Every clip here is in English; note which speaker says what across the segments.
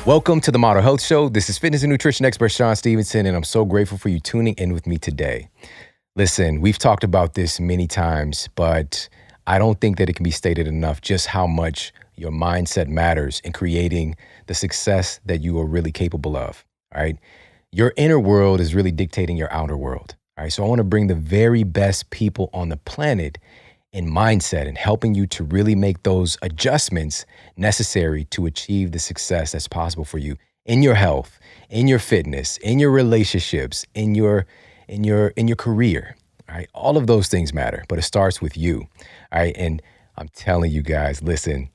Speaker 1: Welcome to the Model Health Show. This is fitness and nutrition expert Shawn Stevenson, and I'm so grateful for you tuning in with me today. Listen, we've talked about this many times, but I don't think that it can be stated enough just how much your mindset matters in creating the success that you are really capable of, all right? Your inner world is really dictating your outer world, all right? So I want to bring the very best people on the planet in mindset and helping you to really make those adjustments necessary to achieve the success that's possible for you in your health, in your fitness, in your relationships, in your career. All right, all of those things matter, but it starts with you. All right, and I'm telling you guys, listen,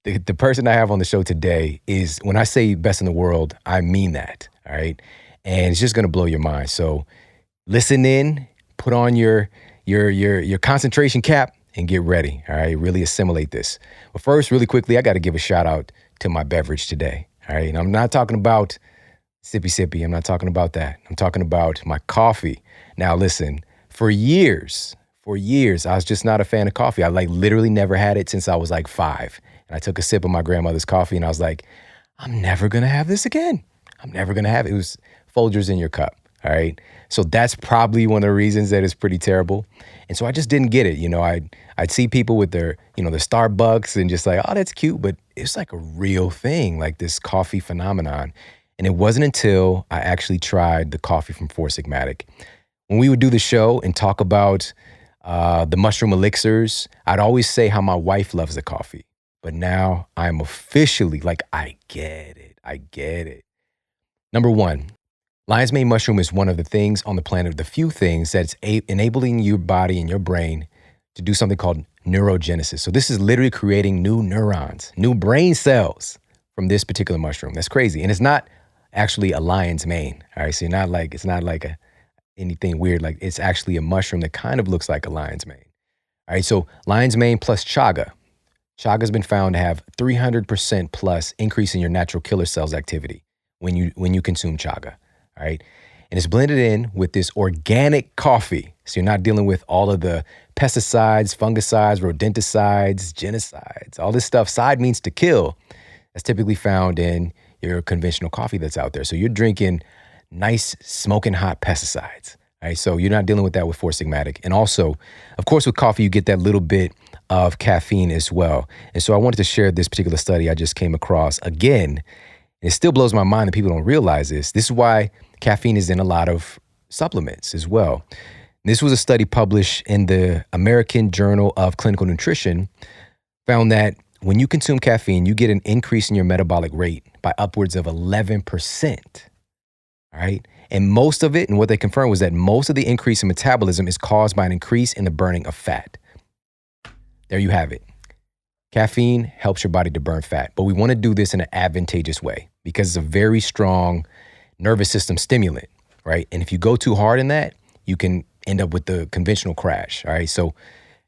Speaker 1: the person I have on the show today is, when I say best in the world, I mean that. All right, and it's just gonna blow your mind. So listen in, put on your concentration cap and get ready, all right? Really assimilate this. But first, really quickly, I got to give a shout out to my beverage today, all right? And I'm not talking about sippy. I'm not talking about that. I'm talking about my coffee. Now, listen, for years, I was just not a fan of coffee. I literally never had it since I was 5. And I took a sip of my grandmother's coffee and I was like, I'm never going to have this again. I'm never going to have it. It was Folgers in your cup. All right. So that's probably one of the reasons that it's pretty terrible. And so I just didn't get it. You know, I'd see people with their Starbucks and just like, oh, that's cute. But it's like a real thing, like this coffee phenomenon. And it wasn't until I actually tried the coffee from Four Sigmatic. When we would do the show and talk about the mushroom elixirs, I'd always say how my wife loves the coffee. But now I'm officially I get it. Number one. Lion's mane mushroom is one of the things on the planet, the few things that's enabling your body and your brain to do something called neurogenesis. So this is literally creating new neurons, new brain cells from this particular mushroom. That's crazy. And it's not actually a lion's mane. All right. So it's not anything weird. It's actually a mushroom that kind of looks like a lion's mane. All right. So lion's mane plus chaga. Chaga has been found to have 300% plus increase in your natural killer cells activity when you consume chaga. All right. And it's blended in with this organic coffee. So you're not dealing with all of the pesticides, fungicides, rodenticides, genocides, all this stuff. Side means to kill. That's typically found in your conventional coffee that's out there. So you're drinking nice, smoking hot pesticides. All right. So you're not dealing with that with Four Sigmatic. And also, of course, with coffee, you get that little bit of caffeine as well. And so I wanted to share this particular study I just came across again. And it still blows my mind that people don't realize this. This is why caffeine is in a lot of supplements as well. This was a study published in the American Journal of Clinical Nutrition, found that when you consume caffeine, you get an increase in your metabolic rate by upwards of 11%. All right. And most of it, and what they confirmed was that most of the increase in metabolism is caused by an increase in the burning of fat. There you have it. Caffeine helps your body to burn fat, but we want to do this in an advantageous way because it's a very strong nervous system stimulant, right? And if you go too hard in that, you can end up with the conventional crash, all right? So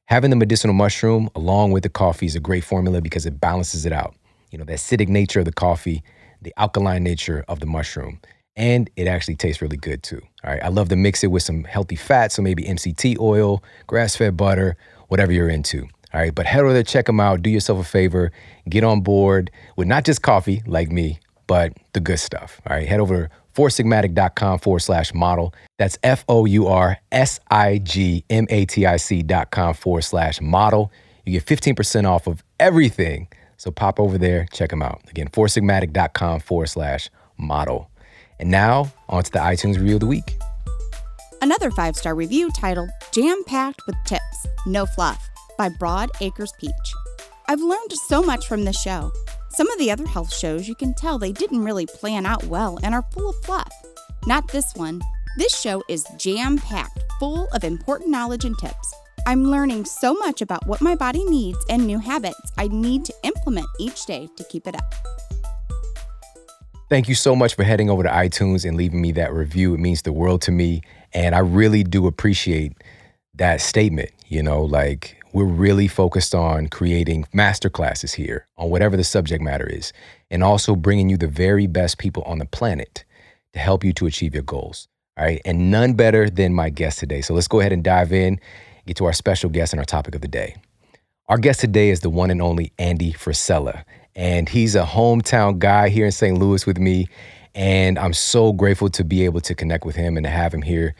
Speaker 1: having the medicinal mushroom along with the coffee is a great formula because it balances it out. You know, the acidic nature of the coffee, the alkaline nature of the mushroom, and it actually tastes really good too, all right? I love to mix it with some healthy fat, so maybe MCT oil, grass-fed butter, whatever you're into. All right, but head over there, check them out. Do yourself a favor. Get on board with not just coffee like me, but the good stuff. All right, head over to foursigmatic.com/model. That's foursigmatic.com/model. You get 15% off of everything. So pop over there, check them out. Again, foursigmatic.com/model. And now, on to the iTunes review of the week.
Speaker 2: Another 5-star review titled Jam-Packed with Tips, No Fluff, by Broad Acres Peach. I've learned so much from this show. Some of the other health shows, you can tell they didn't really plan out well and are full of fluff. Not this one. This show is jam-packed, full of important knowledge and tips. I'm learning so much about what my body needs and new habits I need to implement each day to keep it up.
Speaker 1: Thank you so much for heading over to iTunes and leaving me that review. It means the world to me. And I really do appreciate that statement. You know, we're really focused on creating masterclasses here on whatever the subject matter is, and also bringing you the very best people on the planet to help you to achieve your goals. All right. And none better than my guest today. So let's go ahead and dive in, get to our special guest and our topic of the day. Our guest today is the one and only Andy Frisella. And he's a hometown guy here in St. Louis with me. And I'm so grateful to be able to connect with him and to have him here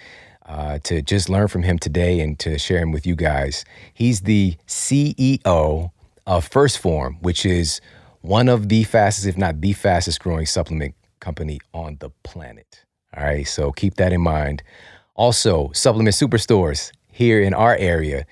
Speaker 1: to just learn from him today and to share him with you guys. He's the CEO of First Form, which is one of the fastest, if not the fastest growing supplement company on the planet. All right, so keep that in mind. Also, supplement superstores here in our area.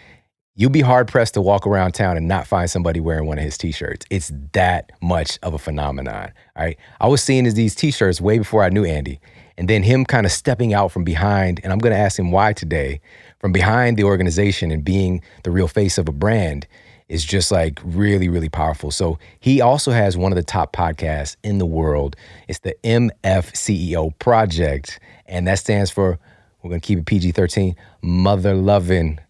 Speaker 1: You'll be hard pressed to walk around town and not find somebody wearing one of his t-shirts. It's that much of a phenomenon. All right. I was seeing these t-shirts way before I knew Andy. And then him kind of stepping out from behind, and I'm going to ask him why today, from behind the organization and being the real face of a brand is just like really, really powerful. So he also has one of the top podcasts in the world. It's the MFCEO Project. And that stands for, we're going to keep it PG-13, Mother Loving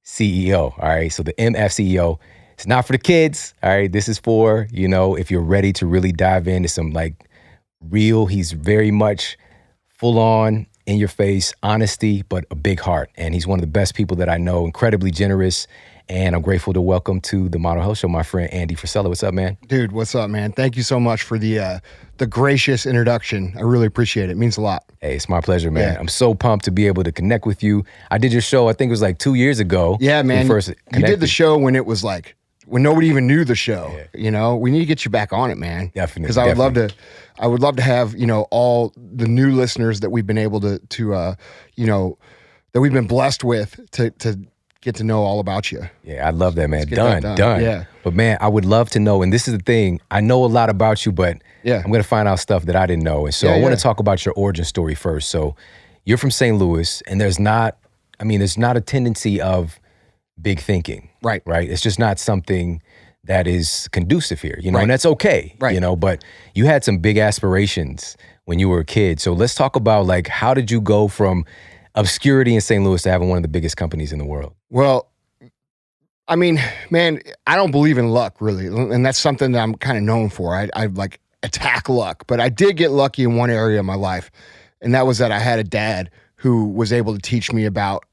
Speaker 1: CEO. All right. So the MFCEO, it's not for the kids. All right. This is for, if you're ready to really dive into some like real, he's very much full on, in your face, honesty, but a big heart. And he's one of the best people that I know, incredibly generous. And I'm grateful to welcome to the Model Health Show, my friend, Andy Frisella. What's up, man?
Speaker 3: Dude, what's up, man? Thank you so much for the gracious introduction. I really appreciate it. It means a lot.
Speaker 1: Hey, it's my pleasure, man.
Speaker 3: Yeah.
Speaker 1: I'm so pumped to be able to connect with you. I did your show, I think it was like 2 years ago.
Speaker 3: Yeah, man.
Speaker 1: First
Speaker 3: you did the show when it was like, when nobody even knew the show.
Speaker 1: Yeah.
Speaker 3: We need to get you back on it, man.
Speaker 1: Definitely.
Speaker 3: Because I would love to have, all the new listeners that we've been able to that we've been blessed with to get to know all about you.
Speaker 1: Yeah, I love that, man.
Speaker 3: Done.
Speaker 1: Yeah. But man, I would love to know, and this is the thing, I know a lot about you, but
Speaker 3: yeah,
Speaker 1: I'm going to find out stuff that I didn't know. And so I want to talk about your origin story first. So you're from St. Louis, and there's not a tendency of big thinking.
Speaker 3: Right.
Speaker 1: It's just not something that is conducive here,
Speaker 3: right.
Speaker 1: And that's okay,
Speaker 3: right.
Speaker 1: But you had some big aspirations when you were a kid. So let's talk about like, how did you go from obscurity in St. Louis to having one of the biggest companies in the world?
Speaker 3: Well, I mean, man, I don't believe in luck really. And that's something that I'm kind of known for. I like attack luck, but I did get lucky in one area of my life. And that was that I had a dad who was able to teach me about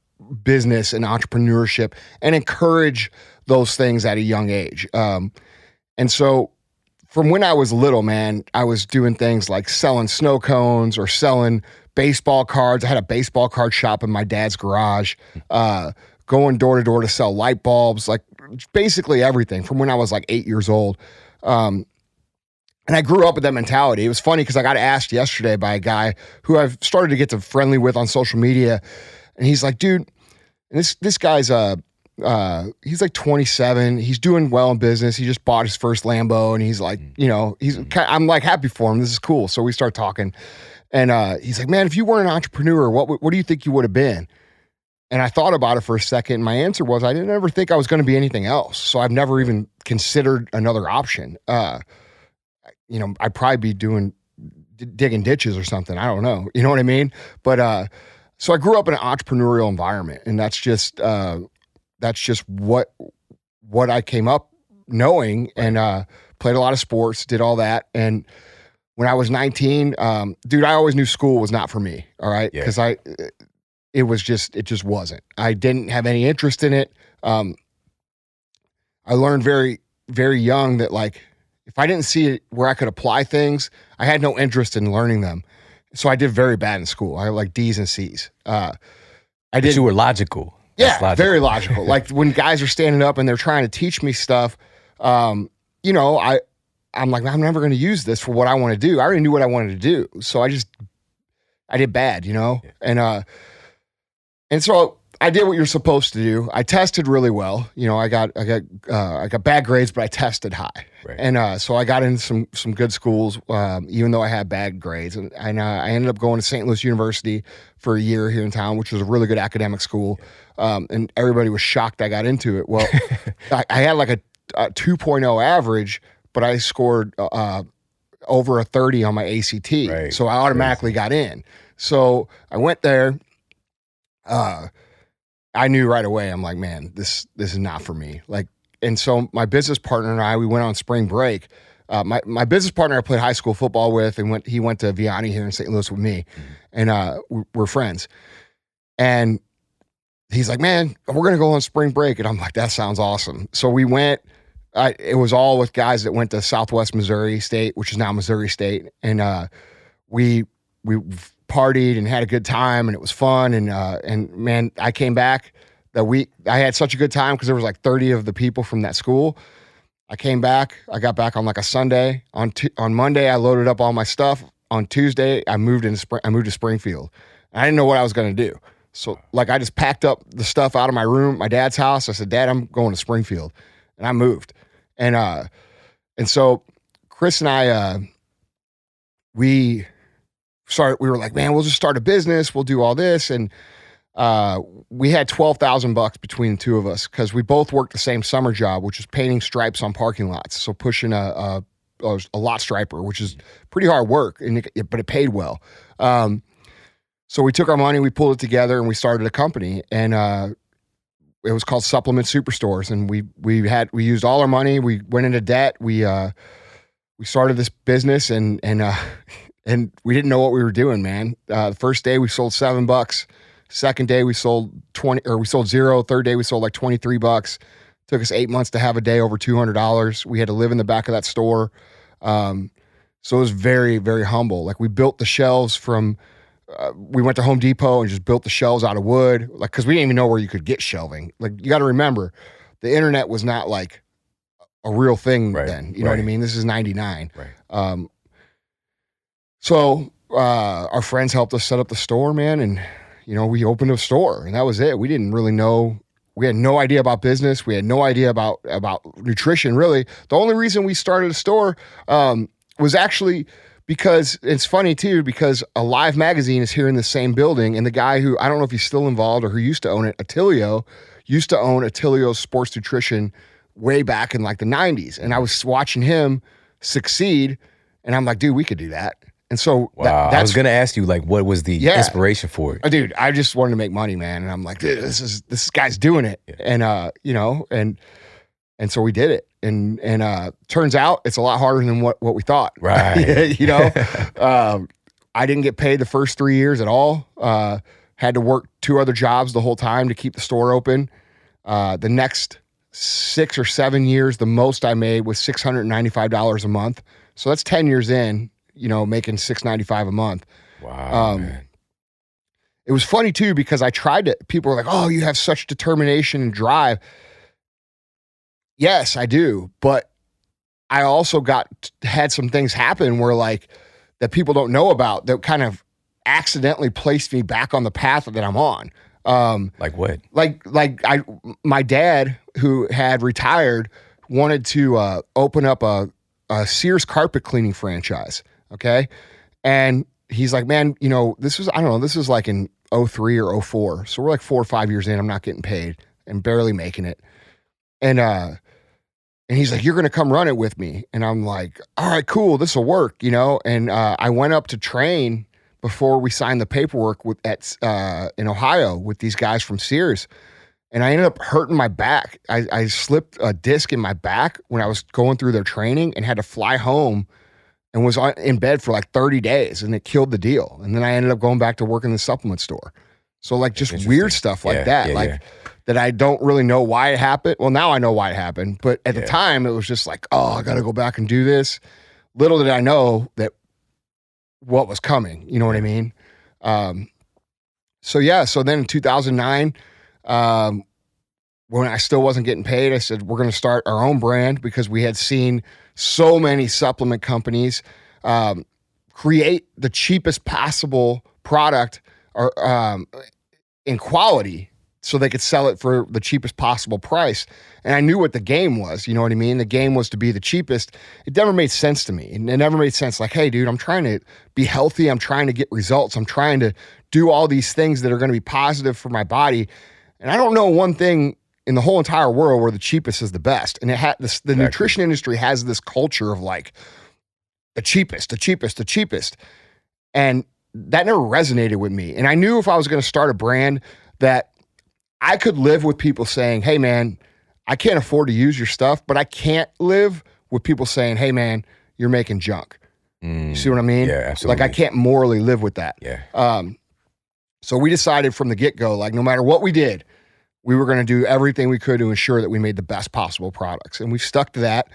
Speaker 3: business and entrepreneurship and encourage those things at a young age. And so from when I was little, man, I was doing things like selling snow cones or selling baseball cards. I had a baseball card shop in my dad's garage, going door to door to sell light bulbs, like basically everything from when I was like 8 years old. And I grew up with that mentality. It was funny because I got asked yesterday by a guy who I've started to get to friendly with on social media. And he's like, dude, and this guy's he's like 27. He's doing well in business. He just bought his first Lambo, and he's like, I'm like happy for him. This is cool. So we start talking, and he's like, man, if you weren't an entrepreneur, what do you think you would have been? And I thought about it for a second. And my answer was, I didn't ever think I was going to be anything else. So I've never even considered another option. I'd probably be digging ditches or something. I don't know. You know what I mean? But so I grew up in an entrepreneurial environment, and that's just what I came up knowing, and played a lot of sports, did all that. And when I was 19, dude, I always knew school was not for me. All right.
Speaker 1: Yeah.
Speaker 3: Cause it just wasn't. I didn't have any interest in it. I learned very, very young that like, if I didn't see it where I could apply things, I had no interest in learning them. So I did very bad in school. I had like D's and C's. But
Speaker 1: you were logical.
Speaker 3: Yeah, very logical. Like when guys are standing up and they're trying to teach me stuff, I'm like, I'm never going to use this for what I want to do. I already knew what I wanted to do. So I did bad, Yeah. And so I did what you're supposed to do. I tested really well. I got bad grades, but I tested high.
Speaker 1: Right.
Speaker 3: And so I got into some good schools, even though I had bad grades. And I ended up going to St. Louis University for a year here in town, which was a really good academic school. And everybody was shocked I got into it. Well, I had like a 2.0 average, but I scored over a 30 on my ACT.
Speaker 1: Right.
Speaker 3: So I automatically got in. So I went there. I knew right away, I'm like, man, this is not for me. Like, and so my business partner and I, we went on spring break. My business partner I played high school football with, and he went to Vianney here in St. Louis with me, and we're friends. And he's like, man, we're going to go on spring break. And I'm like, that sounds awesome. So we went, it was all with guys that went to Southwest Missouri State, which is now Missouri State. And we partied and had a good time, and it was fun. And man, I came back that week. I had such a good time because there was like 30 of the people from that school. I came back. I got back on like a Sunday. On Monday, I loaded up all my stuff. On Tuesday, I moved to Springfield. I didn't know what I was going to do. So like I just packed up the stuff out of my room, my dad's house. I said, Dad, I'm going to Springfield. And I moved. And so Chris and I, we were like, man, we'll just start a business. We'll do all this. And we had $12,000 between the two of us because we both worked the same summer job, which is painting stripes on parking lots. So pushing a lot striper, which is pretty hard work, but it paid well. So we took our money, we pulled it together, and we started a company. And it was called Supplement Superstores. And we used all our money. We went into debt. We started this business, and we didn't know what we were doing, man. The first day we sold $7. Second day we sold 20, or we sold zero. Third day we sold like $23. Took us 8 months to have a day over $200. We had to live in the back of that store. So it was very, very humble. Like we built the shelves from, we went to Home Depot and just built the shelves out of wood. Like, cause we didn't even know where you could get shelving. Like you got to remember the internet was not like a real thing then. You know what I mean? This is 99.
Speaker 1: Right.
Speaker 3: So our friends helped us set up the store, man. And, you know, we opened a store and that was it. We didn't really know. We had no idea about business. We had no idea about nutrition, really. The only reason we started a store was actually because it's funny, too, because Alive Magazine is here in the same building. And the guy who, I don't know if he's still involved or who used to own it, Attilio, used to own Attilio's Sports Nutrition way back in like the 90s. And I was watching him succeed. And I'm like, dude, we could do that. And so
Speaker 1: I was going to ask you, like, what was the inspiration for it?
Speaker 3: Dude, I just wanted to make money, man. And I'm like, dude, this guy's doing it. Yeah. And, you know, and so we did it. And turns out it's a lot harder than what we thought.
Speaker 1: Right.
Speaker 3: You know, I didn't get paid the first 3 years at all. Had to work 2 other jobs the whole time to keep the store open. The next 6 or 7 years, the most I made was $695 a month. So that's 10 years in. You know, making $695 a month.
Speaker 1: Wow. Man.
Speaker 3: It was funny too, because I tried to, people were like, oh, you have such determination and drive. Yes, I do. But I also had some things happen where like, that people don't know about that kind of accidentally placed me back on the path that I'm on.
Speaker 1: Like what?
Speaker 3: My dad, who had retired, wanted to open up a Sears carpet cleaning franchise. Okay. And he's like, man, you know, this was like in 03 or 04. So we're like 4 or 5 years in, I'm not getting paid and barely making it. And he's like, you're going to come run it with me. And I'm like, all right, cool. This will work, you know? And I went up to train before we signed the paperwork in Ohio with these guys from Sears. And I ended up hurting my back. I slipped a disc in my back when I was going through their training and had to fly home and was in bed for like 30 days and it killed the deal. And then I ended up going back to work in the supplement store. So like just weird stuff like that, that I don't really know why it happened. Well, now I know why it happened, but at the time it was just like, oh, I got to go back and do this. Little did I know that what was coming, you know what I mean? So then in 2009, when I still wasn't getting paid, I said, we're going to start our own brand because we had seen so many supplement companies create the cheapest possible product or in quality so they could sell it for the cheapest possible price. And I knew what the game was, you know what I mean? The game was to be the cheapest. It never made sense to me. It never made sense like, hey, dude, I'm trying to be healthy. I'm trying to get results. I'm trying to do all these things that are going to be positive for my body. And I don't know one thing in the whole entire world where the cheapest is the best. And the nutrition industry has this culture of like the cheapest. And that never resonated with me. And I knew if I was going to start a brand that I could live with people saying, hey man, I can't afford to use your stuff, but I can't live with people saying, hey man, you're making junk. You see what I mean?
Speaker 1: Yeah, absolutely.
Speaker 3: Like I can't morally live with that.
Speaker 1: Yeah.
Speaker 3: So we decided from the get-go, like no matter what we did, we were going to do everything we could to ensure that we made the best possible products. And we've stuck to that.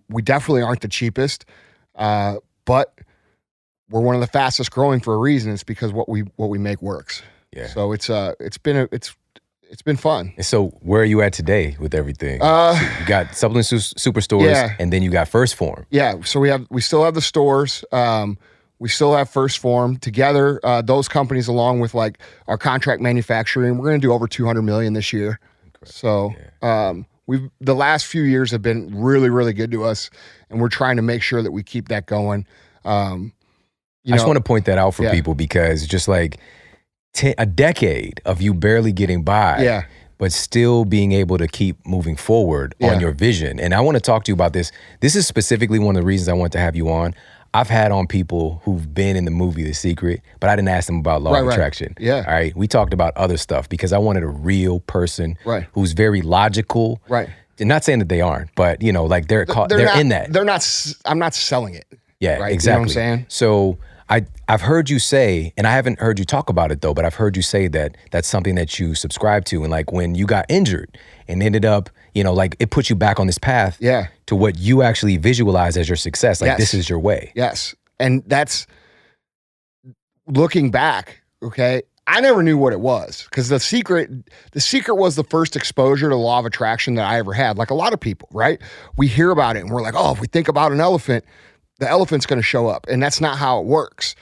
Speaker 3: We definitely aren't the cheapest, but we're one of the fastest growing for a reason. It's because what we make works.
Speaker 1: Yeah.
Speaker 3: So it's been fun.
Speaker 1: And so where are you at today with everything? So you got Supplement Superstores, and then you got First Form.
Speaker 3: Yeah. So we still have the stores. We still have First Form together. Those companies, along with like our contract manufacturing, we're going to do over 200 million this year. So the last few years have been really, really good to us, and we're trying to make sure that we keep that going. I
Speaker 1: just want to point that out for people, because just like a decade of you barely getting by, but still being able to keep moving forward on your vision. And I want to talk to you about this. This is specifically one of the reasons I want to have you on. I've had on people who've been in the movie The Secret, but I didn't ask them about law of attraction.
Speaker 3: Yeah.
Speaker 1: All right. We talked about other stuff because I wanted a real person who's very logical.
Speaker 3: Right.
Speaker 1: And not saying that they aren't, but you know, like they're in that.
Speaker 3: They're not. I'm not selling it.
Speaker 1: Yeah,
Speaker 3: right?
Speaker 1: exactly.
Speaker 3: You know what I'm saying?
Speaker 1: So I've heard you say, and I haven't heard you talk about it though, but I've heard you say that that's something that you subscribe to. And like when you got injured and ended up, you know, like it put you back on this path to what you actually visualize as your success. Like this is your way.
Speaker 3: Yes. And that's looking back. Okay. I never knew what it was, because the secret was the first exposure to law of attraction that I ever had. Like a lot of people, right? We hear about it and we're like, oh, if we think about an elephant, the elephant's going to show up. And that's not how it works.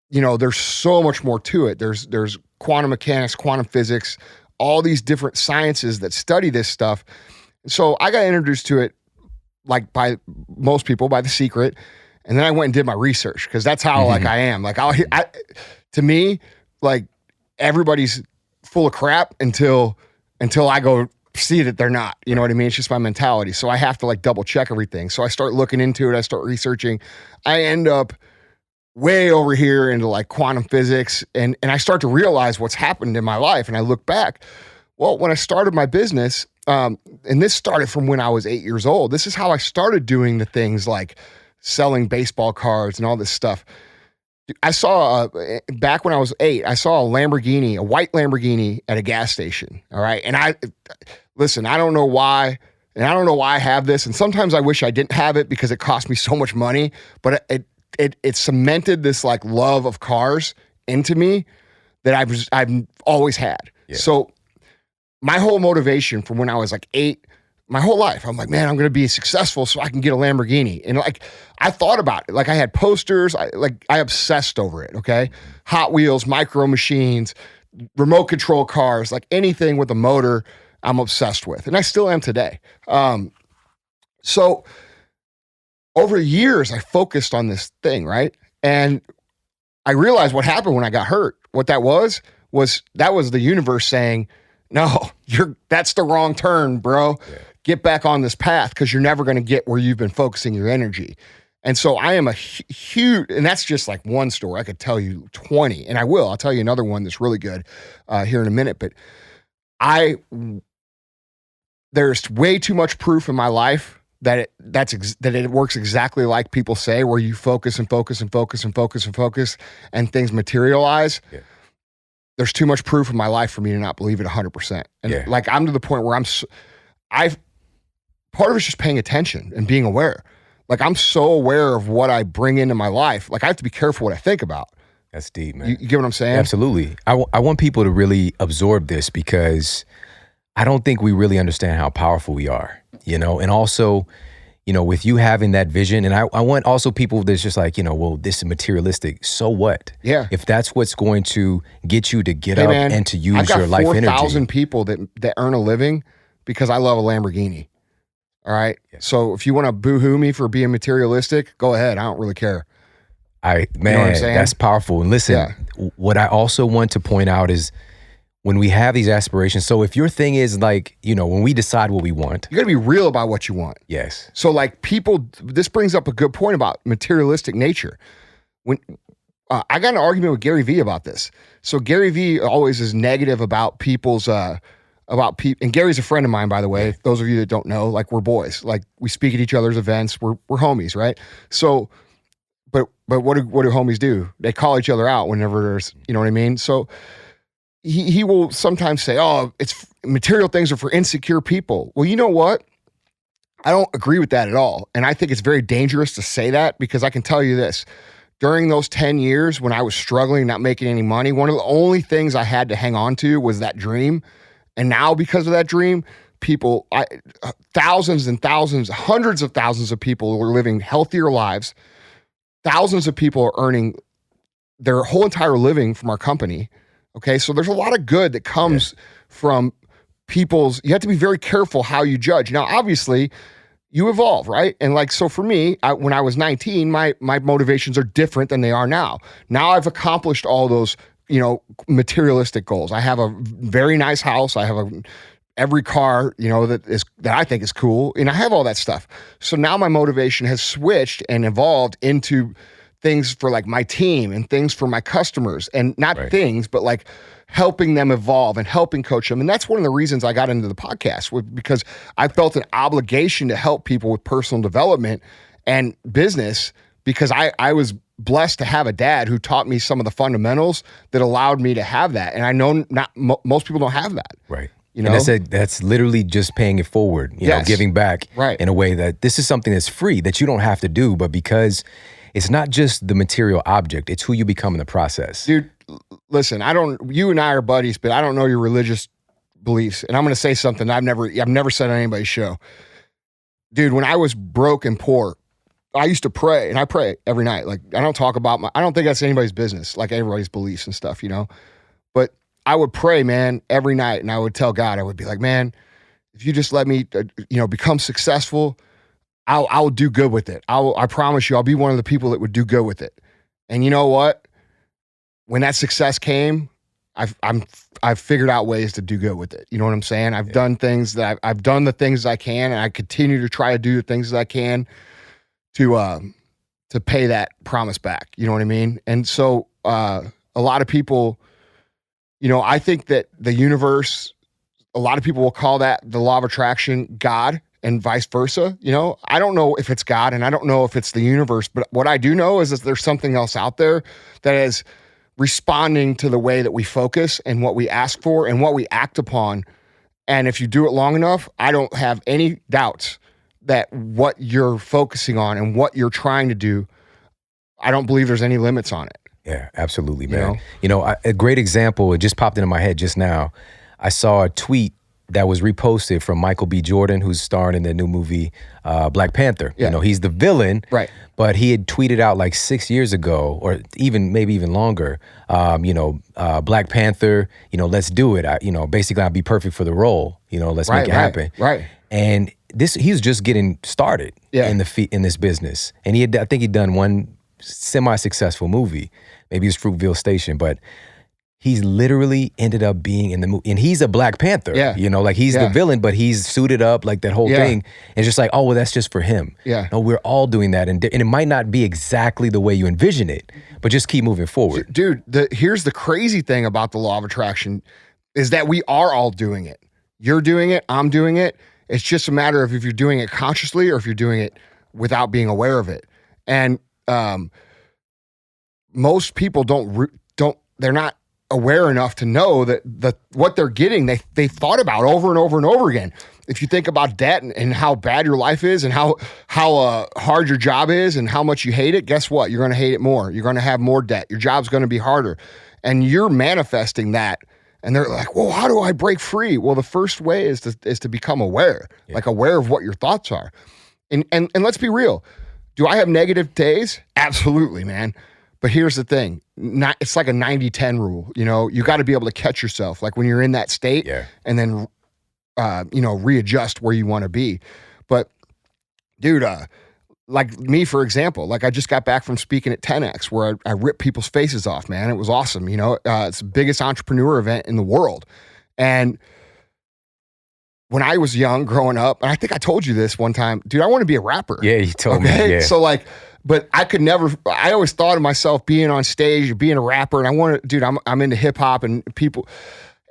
Speaker 3: You know, there's so much more to it. There's quantum mechanics, quantum physics, all these different sciences that study this stuff. So I got introduced to it, like by most people, by The Secret. And then I went and did my research, because that's how like I am. Like to me, like everybody's full of crap until I go see that they're not. You know what I mean? It's just my mentality. So I have to like double check everything. So I start looking into it. I start researching. I end up way over here into like quantum physics, and I start to realize what's happened in my life. And I look back, well, when I started my business, and this started from when I was 8 years old. This is how I started doing the things like selling baseball cards and all this stuff. I saw, back when I was 8, I saw a Lamborghini, a white Lamborghini at a gas station. All right. And listen, I don't know why, and I don't know why I have this. And sometimes I wish I didn't have it because it cost me so much money, but it cemented this like love of cars into me that I've always had. Yeah. So my whole motivation from when I was like 8, my whole life, I'm like, man, I'm going to be successful so I can get a Lamborghini. And like, I thought about it. Like I had posters, I obsessed over it. Okay. Hot Wheels, Micro Machines, remote control cars, like anything with a motor, I'm obsessed with. And I still am today. So over years, I focused on this thing, right? And I realized what happened when I got hurt. What that was the universe saying, no, that's the wrong turn, bro. Yeah. Get back on this path, because you're never going to get where you've been focusing your energy. And so I am a huge, and that's just like one story. I could tell you 20, and I'll tell you another one that's really good here in a minute. But there's way too much proof in my life that it works exactly like people say, where you focus and focus and focus and focus and focus, and things materialize. Yeah. There's too much proof in my life for me to not believe it 100%. And like, I'm to the point where part of it's just paying attention and being aware. Like, I'm so aware of what I bring into my life. Like, I have to be careful what I think about.
Speaker 1: That's deep, man.
Speaker 3: You get what I'm saying?
Speaker 1: Absolutely. I want people to really absorb this, because I don't think we really understand how powerful we are, you know? And also, you know, with you having that vision, and I want also people that's just like, you know, well, this is materialistic. So what? Yeah. If that's what's going to get you to get up and to use your life energy. I've got 4,000 people that earn a living because I love a Lamborghini. All right. Yeah. So if you want to boo-hoo me for being materialistic, go ahead. I don't really care. Man, you know what I'm saying? That's powerful. And listen, what I also want to point out is, when we have these aspirations, so if your thing is like, you know, when we decide what we want,
Speaker 3: you got to be real about what you want.
Speaker 1: Yes.
Speaker 3: So like this brings up a good point about materialistic nature. When I got in an argument with Gary Vee about this. So Gary Vee always is negative about people's, and Gary's a friend of mine, by the way. Those of you that don't know, like, we're boys. Like, we speak at each other's events. We're homies, right? So, but what do homies do? They call each other out whenever there's, you know what I mean? So he will sometimes say, oh, it's material things are for insecure people. Well, you know what? I don't agree with that at all. And I think it's very dangerous to say that, because I can tell you this. During those 10 years when I was struggling, not making any money, one of the only things I had to hang on to was that dream. And now, because of that dream, thousands and thousands, hundreds of thousands of people are living healthier lives. Thousands of people are earning their whole entire living from our company. Okay. So there's a lot of good that comes from you have to be very careful how you judge. Now, obviously, you evolve, right? And like, so for me, when I was 19, my motivations are different than they are now. Now I've accomplished all those, materialistic goals. I have a very nice house. I have every car, that I think is cool. And I have all that stuff. So now my motivation has switched and evolved into things for like my team and things for my customers, and not things, but like helping them evolve and helping coach them. And that's one of the reasons I got into the podcast, because I felt an obligation to help people with personal development and business, because I was blessed to have a dad who taught me some of the fundamentals that allowed me to have that. And I know most people don't have that.
Speaker 1: Right. And that's literally just paying it forward, giving back in a way that this is something that's free, that you don't have to do, but because it's not just the material object, it's who you become in the process.
Speaker 3: Dude, listen, you and I are buddies, but I don't know your religious beliefs. And I'm going to say something I've never said on anybody's show. Dude, when I was broke and poor, I used to pray, and I pray every night. Like, I don't talk about I don't think that's anybody's business, like everybody's beliefs and stuff, But I would pray, man, every night, and I would tell God, I would be like, man, if you just let me, become successful, I'll do good with it. I promise you, I'll be one of the people that would do good with it. And you know what? When that success came, I've figured out ways to do good with it. You know what I'm saying? I've done things that I've done the things I can, and I continue to try to do the things that I can to pay that promise back. You know what I mean? And so a lot of people, I think that the universe, a lot of people will call that the law of attraction, God, and vice versa. I don't know if it's God, and I don't know if it's the universe, but what I do know is that there's something else out there that is responding to the way that we focus and what we ask for and what we act upon. And if you do it long enough, I don't have any doubts that what you're focusing on and what you're trying to do, I don't believe there's any limits on it.
Speaker 1: Yeah, absolutely, man. A great example, it just popped into my head just now. I saw a tweet that was reposted from Michael B. Jordan, who's starring in the new movie Black Panther.
Speaker 3: Yeah.
Speaker 1: He's the villain,
Speaker 3: right?
Speaker 1: But he had tweeted out like 6 years ago, or maybe even longer, Black Panther, let's do it. Basically I'll be perfect for the role. Let's make it happen.
Speaker 3: Right.
Speaker 1: And he was just getting started in this business. And I think he'd done one semi-successful movie. Maybe it's Fruitvale Station, but he's literally ended up being in the movie. And he's a Black Panther. Yeah. He's the villain, but he's suited up, like that whole thing. And it's just like, oh, well, that's just for him.
Speaker 3: Yeah.
Speaker 1: No, we're all doing that. And it might not be exactly the way you envision it, but just keep moving forward.
Speaker 3: Dude, here's the crazy thing about the law of attraction is that we are all doing it. You're doing it. I'm doing it. It's just a matter of if you're doing it consciously or if you're doing it without being aware of it. And most people they're not aware enough to know that what they're getting, they thought about over and over and over again. If you think about debt and how bad your life is and how hard your job is and how much you hate it, guess what? You're going to hate it more. You're going to have more debt. Your job's going to be harder. And you're manifesting that. And they're like, well, how do I break free? Well, the first way is to become aware, like aware of what your thoughts are. And let's be real. Do I have negative days? Absolutely, man. But here's the thing. It's like a 90-10 rule. You got to be able to catch yourself. Like when you're in that state and then, readjust where you want to be. But dude, like me, for example, like I just got back from speaking at 10X where I ripped people's faces off, man. It was awesome. It's the biggest entrepreneur event in the world. And when I was young, growing up, and I think I told you this one time, dude, I want to be a rapper.
Speaker 1: Yeah, you told me. Yeah.
Speaker 3: So but I could never, I always thought of myself being on stage, being a rapper. And I'm into hip hop and people,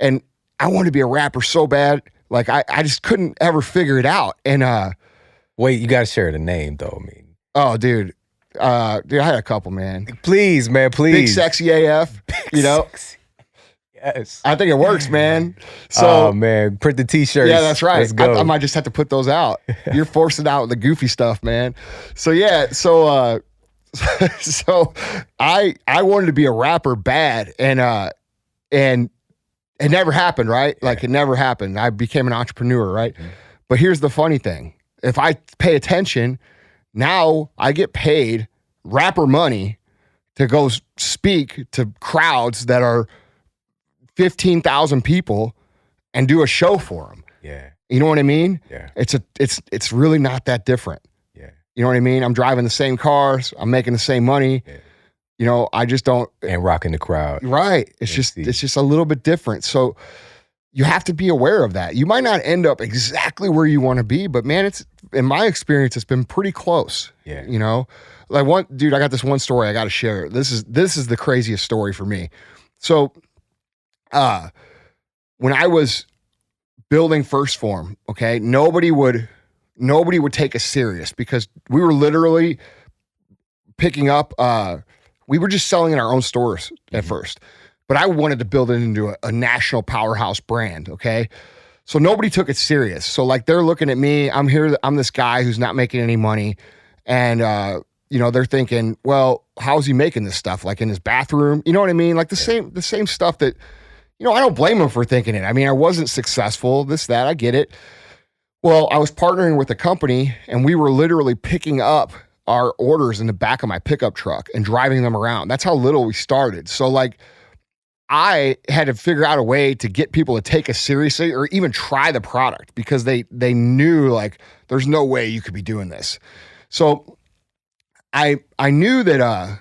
Speaker 3: and I wanted to be a rapper so bad. Like I just couldn't ever figure it out. And,
Speaker 1: wait, you got to share the name though.
Speaker 3: Oh, dude, I had a couple, man.
Speaker 1: Please, man, please.
Speaker 3: Big Sexy AF,
Speaker 1: Sexy. Yes.
Speaker 3: I think it works, man. So,
Speaker 1: oh man, print the t-shirts.
Speaker 3: yeah, that's right.
Speaker 1: Let's go.
Speaker 3: I might just have to put those out. You're forcing out the goofy stuff, man. So yeah, so I wanted to be a rapper bad, and it never happened, right?
Speaker 1: Yeah.
Speaker 3: Like it never happened. I became an entrepreneur, right?
Speaker 1: Mm-hmm.
Speaker 3: But here's the funny thing. If I pay attention, now I get paid rapper money to go speak to crowds that are 15,000 people and do a show for them.
Speaker 1: Yeah.
Speaker 3: You know what I mean?
Speaker 1: Yeah.
Speaker 3: It's really not that different.
Speaker 1: Yeah.
Speaker 3: You know what I mean? I'm driving the same cars. I'm making the same money.
Speaker 1: Yeah.
Speaker 3: You know, I just don't.
Speaker 1: And rocking the crowd.
Speaker 3: Right. It's just a little bit different. So you have to be aware of that. You might not end up exactly where you want to be, but man, it's in my experience, it's been pretty close.
Speaker 1: Yeah.
Speaker 3: You know, like I got this one story I got to share. This is the craziest story for me. So, when I was building First Form, okay, nobody would take us serious because we were literally picking up, we were just selling in our own stores at first, but I wanted to build it into a national powerhouse brand. Okay. So nobody took it serious. So like they're looking at me, I'm here, I'm this guy who's not making any money. And, you know, they're thinking, well, how's he making this stuff? Like in his bathroom, you know what I mean? Like the same stuff that, you know, I don't blame him for thinking it. I mean, I wasn't successful, this, that, I get it. Well, I was partnering with a company and we were literally picking up our orders in the back of my pickup truck and driving them around. That's how little we started. So like I had to figure out a way to get people to take us seriously or even try the product because they knew like there's no way you could be doing this. So I knew that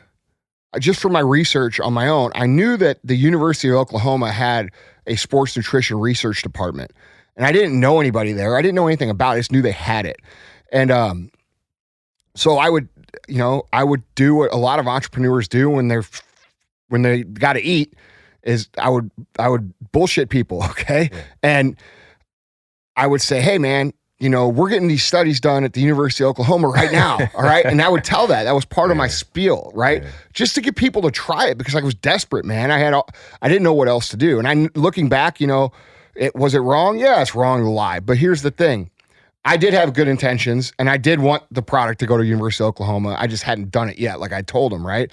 Speaker 3: just from my research on my own, I knew that the University of Oklahoma had a sports nutrition research department. And I didn't know anybody there. I didn't know anything about it. I just knew they had it. And so I would do what a lot of entrepreneurs do when they got to eat is I would bullshit people, okay? Yeah. And I would say, hey man, you know, we're getting these studies done at the University of Oklahoma right now, all right? And I would tell that was part of my spiel, right? Yeah. Just to get people to try it because I was desperate, man. I didn't know what else to do. And looking back, you know, was it wrong? Yeah, it's wrong to lie. But here's the thing. I did have good intentions and I did want the product to go to University of Oklahoma. I just hadn't done it yet, like I told them, right?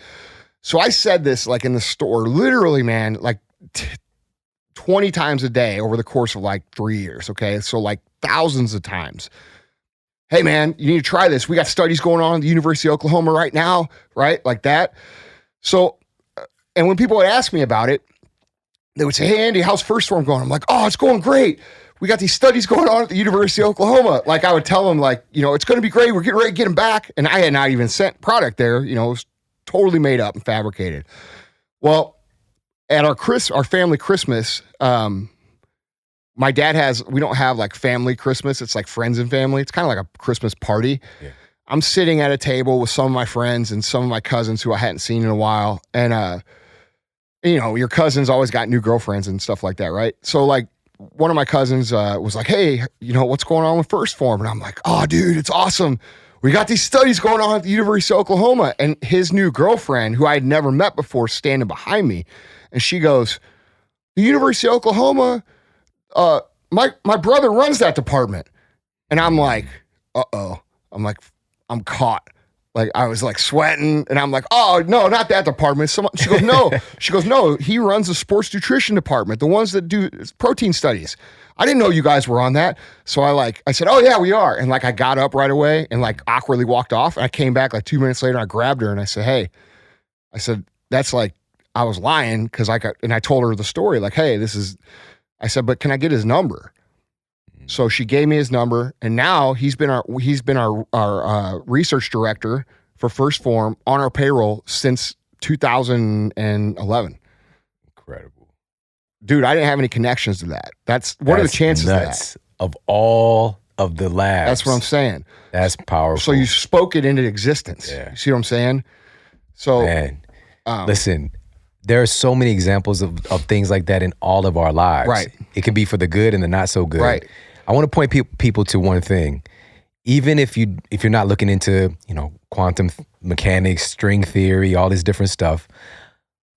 Speaker 3: So I said this like in the store, literally, man, like 20 times a day over the course of like 3 years, okay? So like thousands of times. Hey, man, you need to try this. We got studies going on at the University of Oklahoma right now, right? Like that. So, and when people would ask me about it, they would say, hey, Andy, how's First Form going? I'm like, oh, it's going great. We got these studies going on at the University of Oklahoma. Like I would tell them like, you know, it's going to be great. We're getting ready to get them back. And I had not even sent product there, you know, it was totally made up and fabricated. Well, at our family Christmas, my dad we don't have like family Christmas. It's like friends and family. It's kind of like a Christmas party. Yeah. I'm sitting at a table with some of my friends and some of my cousins who I hadn't seen in a while. And, you know, your cousins always got new girlfriends and stuff like that, right? So like one of my cousins was like, hey, you know, what's going on with First Form? And I'm like, oh, dude, it's awesome. We got these studies going on at the University of Oklahoma. And his new girlfriend, who I had never met before, standing behind me. And she goes, the University of Oklahoma, my brother runs that department. And I'm like, uh-oh. I'm like, I'm caught. Like I was like sweating and I'm like, oh no, not that department. She goes, no. She goes, no, he runs the sports nutrition department, the ones that do protein studies. I didn't know you guys were on that. So I said, oh yeah, we are. And like I got up right away and like awkwardly walked off. And I came back like 2 minutes later and I grabbed her and I said, hey, I said, that's like, I was lying because and I told her the story like, hey, I said, but can I get his number? So she gave me his number, and now he's been our research director for First Form on our payroll since 2011.
Speaker 1: Incredible,
Speaker 3: dude! I didn't have any connections to that. What are the chances
Speaker 1: nuts of all of the labs?
Speaker 3: That's what I'm saying.
Speaker 1: That's powerful.
Speaker 3: So you spoke it into existence. Yeah. You see what I'm saying? So,
Speaker 1: man, listen. There are so many examples of things like that in all of our lives.
Speaker 3: Right.
Speaker 1: It can be for the good and the not so good.
Speaker 3: Right.
Speaker 1: I want to point people to one thing. Even if you're not looking into, you know, quantum mechanics, string theory, all this different stuff,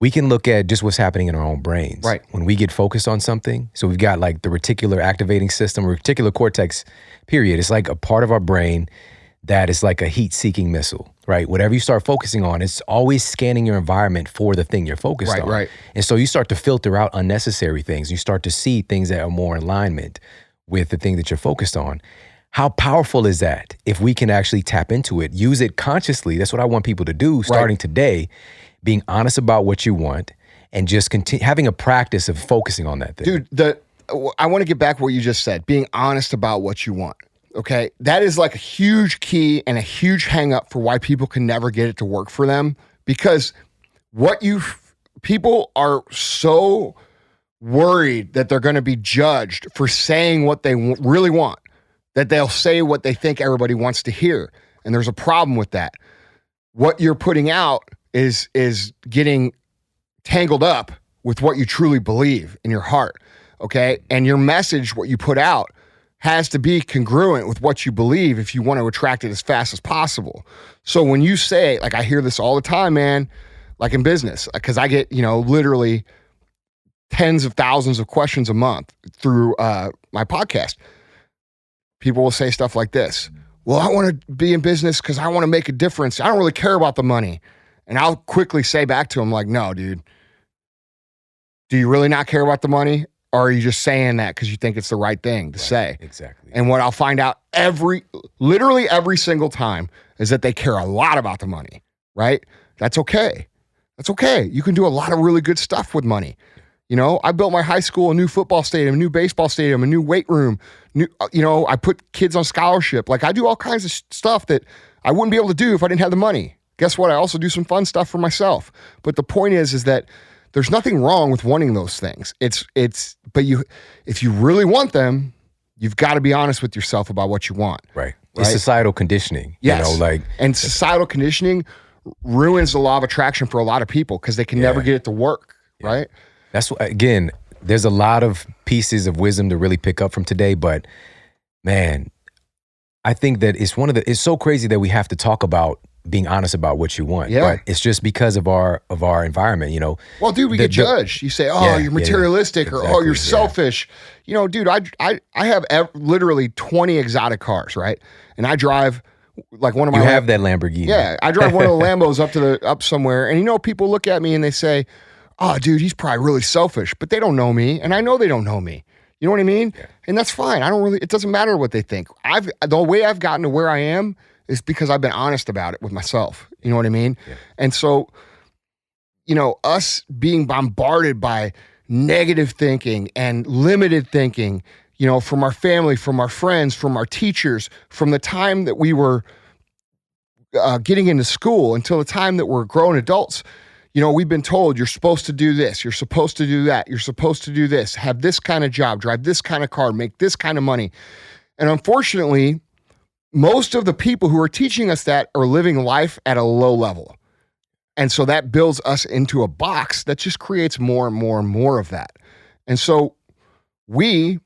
Speaker 1: we can look at just what's happening in our own brains.
Speaker 3: Right.
Speaker 1: When we get focused on something, so we've got like the reticular activating system, reticular cortex, period. It's like a part of our brain that is like a heat-seeking missile, right? Whatever you start focusing on, it's always scanning your environment for the thing you're focused on.
Speaker 3: Right.
Speaker 1: And so you start to filter out unnecessary things. You start to see things that are more in alignment with the thing that you're focused on. How powerful is that if we can actually tap into it, use it consciously? That's what I want people to do starting today, being honest about what you want and just having a practice of focusing on that thing.
Speaker 3: Dude, I want to get back to what you just said, being honest about what you want. Okay, that is like a huge key and a huge hang up for why people can never get it to work for them, because people are so worried that they're going to be judged for saying what they really want, that they'll say what they think everybody wants to hear. And there's a problem with that. What you're putting out is getting tangled up with what you truly believe in your heart. Okay, and your message, what you put out, has to be congruent with what you believe if you want to attract it as fast as possible. So when you say, like, I hear this all the time, man, like in business, because I get, literally tens of thousands of questions a month through my podcast. People will say stuff like this. Well, I want to be in business because I want to make a difference. I don't really care about the money. And I'll quickly say back to them, like, no, dude, do you really not care about the money? Or are you just saying that because you think it's the right thing to say?
Speaker 1: Exactly.
Speaker 3: And what I'll find out literally every single time is that they care a lot about the money, right? That's okay. That's okay. You can do a lot of really good stuff with money. I built my high school a new football stadium, a new baseball stadium, a new weight room. I put kids on scholarship. Like, I do all kinds of stuff that I wouldn't be able to do if I didn't have the money. Guess what? I also do some fun stuff for myself. But the point is that there's nothing wrong with wanting those things. But if you really want them, you've got to be honest with yourself about what you want.
Speaker 1: Right. It's societal conditioning.
Speaker 3: Yes. And societal conditioning ruins the law of attraction for a lot of people because they can never get it to work. Yeah. Right.
Speaker 1: That's again, there's a lot of pieces of wisdom to really pick up from today, but man, I think that it's so crazy that we have to talk about being honest about what you want.
Speaker 3: Yeah.
Speaker 1: But it's just because of our environment,
Speaker 3: Well, dude, we get judged. You say, you're materialistic or,
Speaker 1: exactly,
Speaker 3: you're selfish. Dude, I have literally 20 exotic cars, right? And I drive like one of my...
Speaker 1: You have that Lamborghini.
Speaker 3: Yeah, I drive one of the Lambos up somewhere. And people look at me and they say, oh, dude, he's probably really selfish. But they don't know me. And I know they don't know me. You know what I mean? Yeah. And that's fine. It doesn't matter what they think. The way I've gotten to where I am is because I've been honest about it with myself. You know what I mean? Yeah. And so, us being bombarded by negative thinking and limited thinking, from our family, from our friends, from our teachers, from the time that we were getting into school until the time that we're grown adults, we've been told you're supposed to do this, you're supposed to do that, you're supposed to do this, have this kind of job, drive this kind of car, make this kind of money. And unfortunately, most of the people who are teaching us that are living life at a low level. And so that builds us into a box that just creates more and more and more of that. And so we,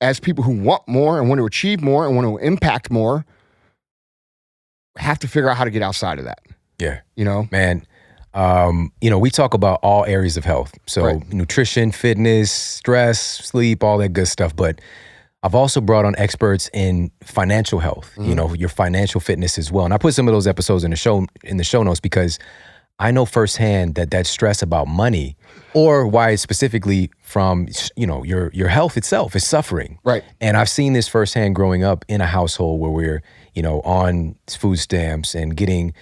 Speaker 3: as people who want more and want to achieve more and want to impact more, have to figure out how to get outside of that.
Speaker 1: Yeah.
Speaker 3: Man.
Speaker 1: We talk about all areas of health. So nutrition, fitness, stress, sleep, all that good stuff. But I've also brought on experts in financial health, your financial fitness as well. And I put some of those episodes in the show notes because I know firsthand that stress about money, or why it's specifically from, your health itself is suffering.
Speaker 3: Right.
Speaker 1: And I've seen this firsthand growing up in a household where we're, on food stamps and getting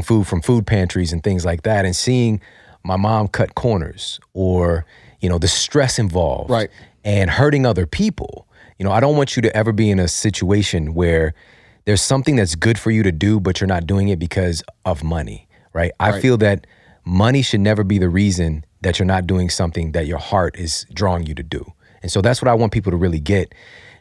Speaker 1: food from food pantries and things like that, and seeing my mom cut corners or, the stress involved.
Speaker 3: Right.
Speaker 1: And hurting other people. I don't want you to ever be in a situation where there's something that's good for you to do, but you're not doing it because of money, right? I feel that money should never be the reason that you're not doing something that your heart is drawing you to do. And so that's what I want people to really get.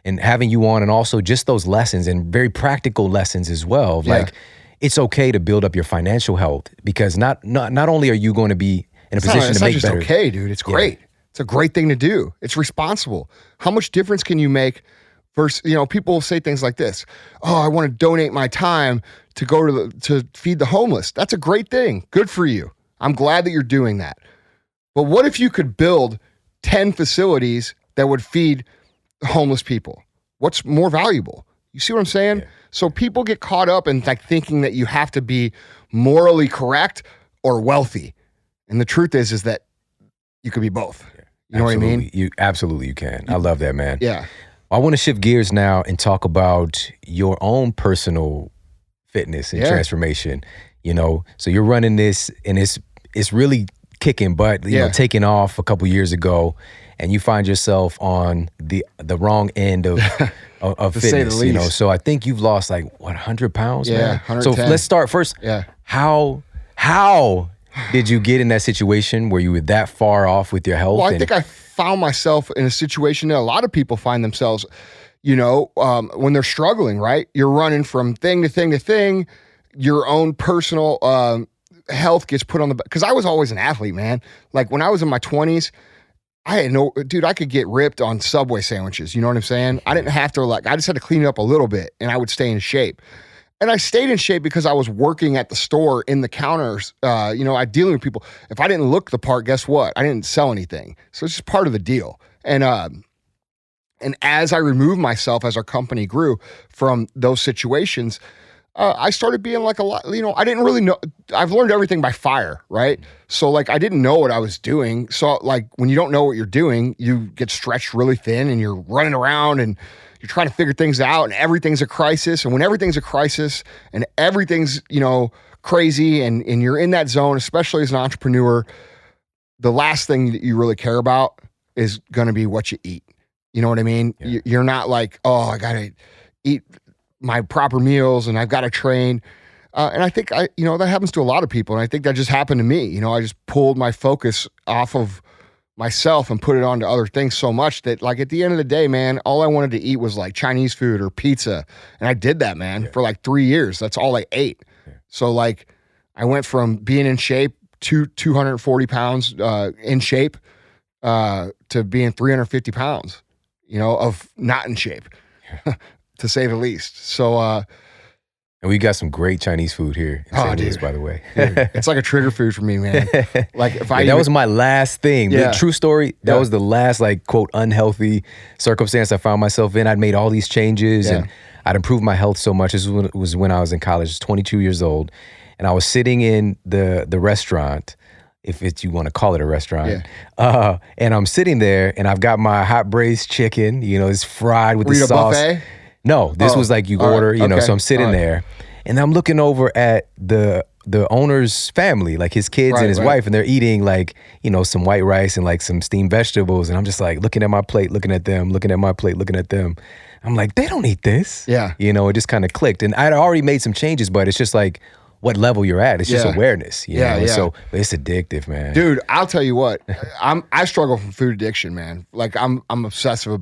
Speaker 1: And having you on, and also just those lessons and very practical lessons as well.
Speaker 3: Yeah.
Speaker 1: Like, it's okay to build up your financial health because not only are you going to be in a position to make better.
Speaker 3: It's okay, dude. It's great. Yeah. It's a great thing to do. It's responsible. How much difference can you make versus, people say things like this. Oh, I want to donate my time to go to feed the homeless. That's a great thing. Good for you. I'm glad that you're doing that. But what if you could build 10 facilities that would feed homeless people? What's more valuable? You see what I'm saying?
Speaker 1: Yeah.
Speaker 3: So people get caught up in like thinking that you have to be morally correct or wealthy. And the truth is that you could be both.
Speaker 1: Yeah.
Speaker 3: You know what I mean?
Speaker 1: You can. I love that, man.
Speaker 3: Yeah.
Speaker 1: I want to shift gears now and talk about your own personal fitness and transformation. You know, so you're running this and it's really kicking butt, you know, taking off a couple years ago, and you find yourself on the wrong end of fitness, you know. So I think you've lost like 100 pounds, man.
Speaker 3: 110.
Speaker 1: So let's start first.
Speaker 3: Yeah.
Speaker 1: How did you get in that situation where you were that far off with your health?
Speaker 3: Well, I think I found myself in a situation that a lot of people find themselves, you know, when they're struggling, right? You're running from thing to thing to thing. Your own personal health gets put on the, because I was always an athlete, man. Like when I was in my 20s, I could get ripped on Subway sandwiches. You know what I'm saying? I didn't have to, I just had to clean it up a little bit and I would stay in shape. And I stayed in shape because I was working at the store in the counters, you know, I dealing with people. If I didn't look the part, guess what? I didn't sell anything. So it's just part of the deal. And as I removed myself, as our company grew from those situations, I started being like a lot, you know, I didn't really know. I've learned everything by fire, right? So like I didn't know what I was doing. So like when you don't know what you're doing, you get stretched really thin and you're running around and you're trying to figure things out and everything's a crisis. And when everything's a crisis and everything's, you know, crazy and you're in that zone, especially as an entrepreneur, the last thing that you really care about is going to be what you eat. You know what I mean? Yeah. You're not like, oh, I got to eat my proper meals and I've got to train. And I think you know, that happens to a lot of people. And I think that just happened to me. You know, I just pulled my focus off of myself and put it onto other things so much that like at the end of the day, man, all I wanted to eat was like Chinese food or pizza. And I did that, man, for like 3 years. That's all I ate. Yeah. So like I went from being in shape to 240 pounds in shape to being 350 pounds, you know, of not in shape. To say the least. So, and
Speaker 1: we got some great Chinese food here in St. Louis, by the way.
Speaker 3: Dude, it's like a trigger food for me, man. Like if
Speaker 1: that was my last thing.
Speaker 3: Yeah.
Speaker 1: The true story. That was the last like quote unhealthy circumstance I found myself in. I'd made all these changes and I'd improved my health so much. This was when I was in college. I was 22 years old, and I was sitting in the restaurant, if you want to call it a restaurant. Yeah. And I'm sitting there, and I've got my hot braised chicken. You know, it's fried with the sauce.
Speaker 3: Buffet?
Speaker 1: No, this was like you order, you know, so I'm sitting there and I'm looking over at the owner's family, like his kids and his wife, and they're eating like, you know, some white rice and like some steamed vegetables. And I'm just like looking at my plate, looking at them, looking at my plate, looking at them. I'm like, they don't eat this.
Speaker 3: Yeah.
Speaker 1: You know, it just kind of clicked. And I'd already made some changes, but it's just like what level you're at. It's just awareness. You know? So it's addictive, man.
Speaker 3: Dude, I'll tell you what, I struggle from food addiction, man. Like I'm obsessive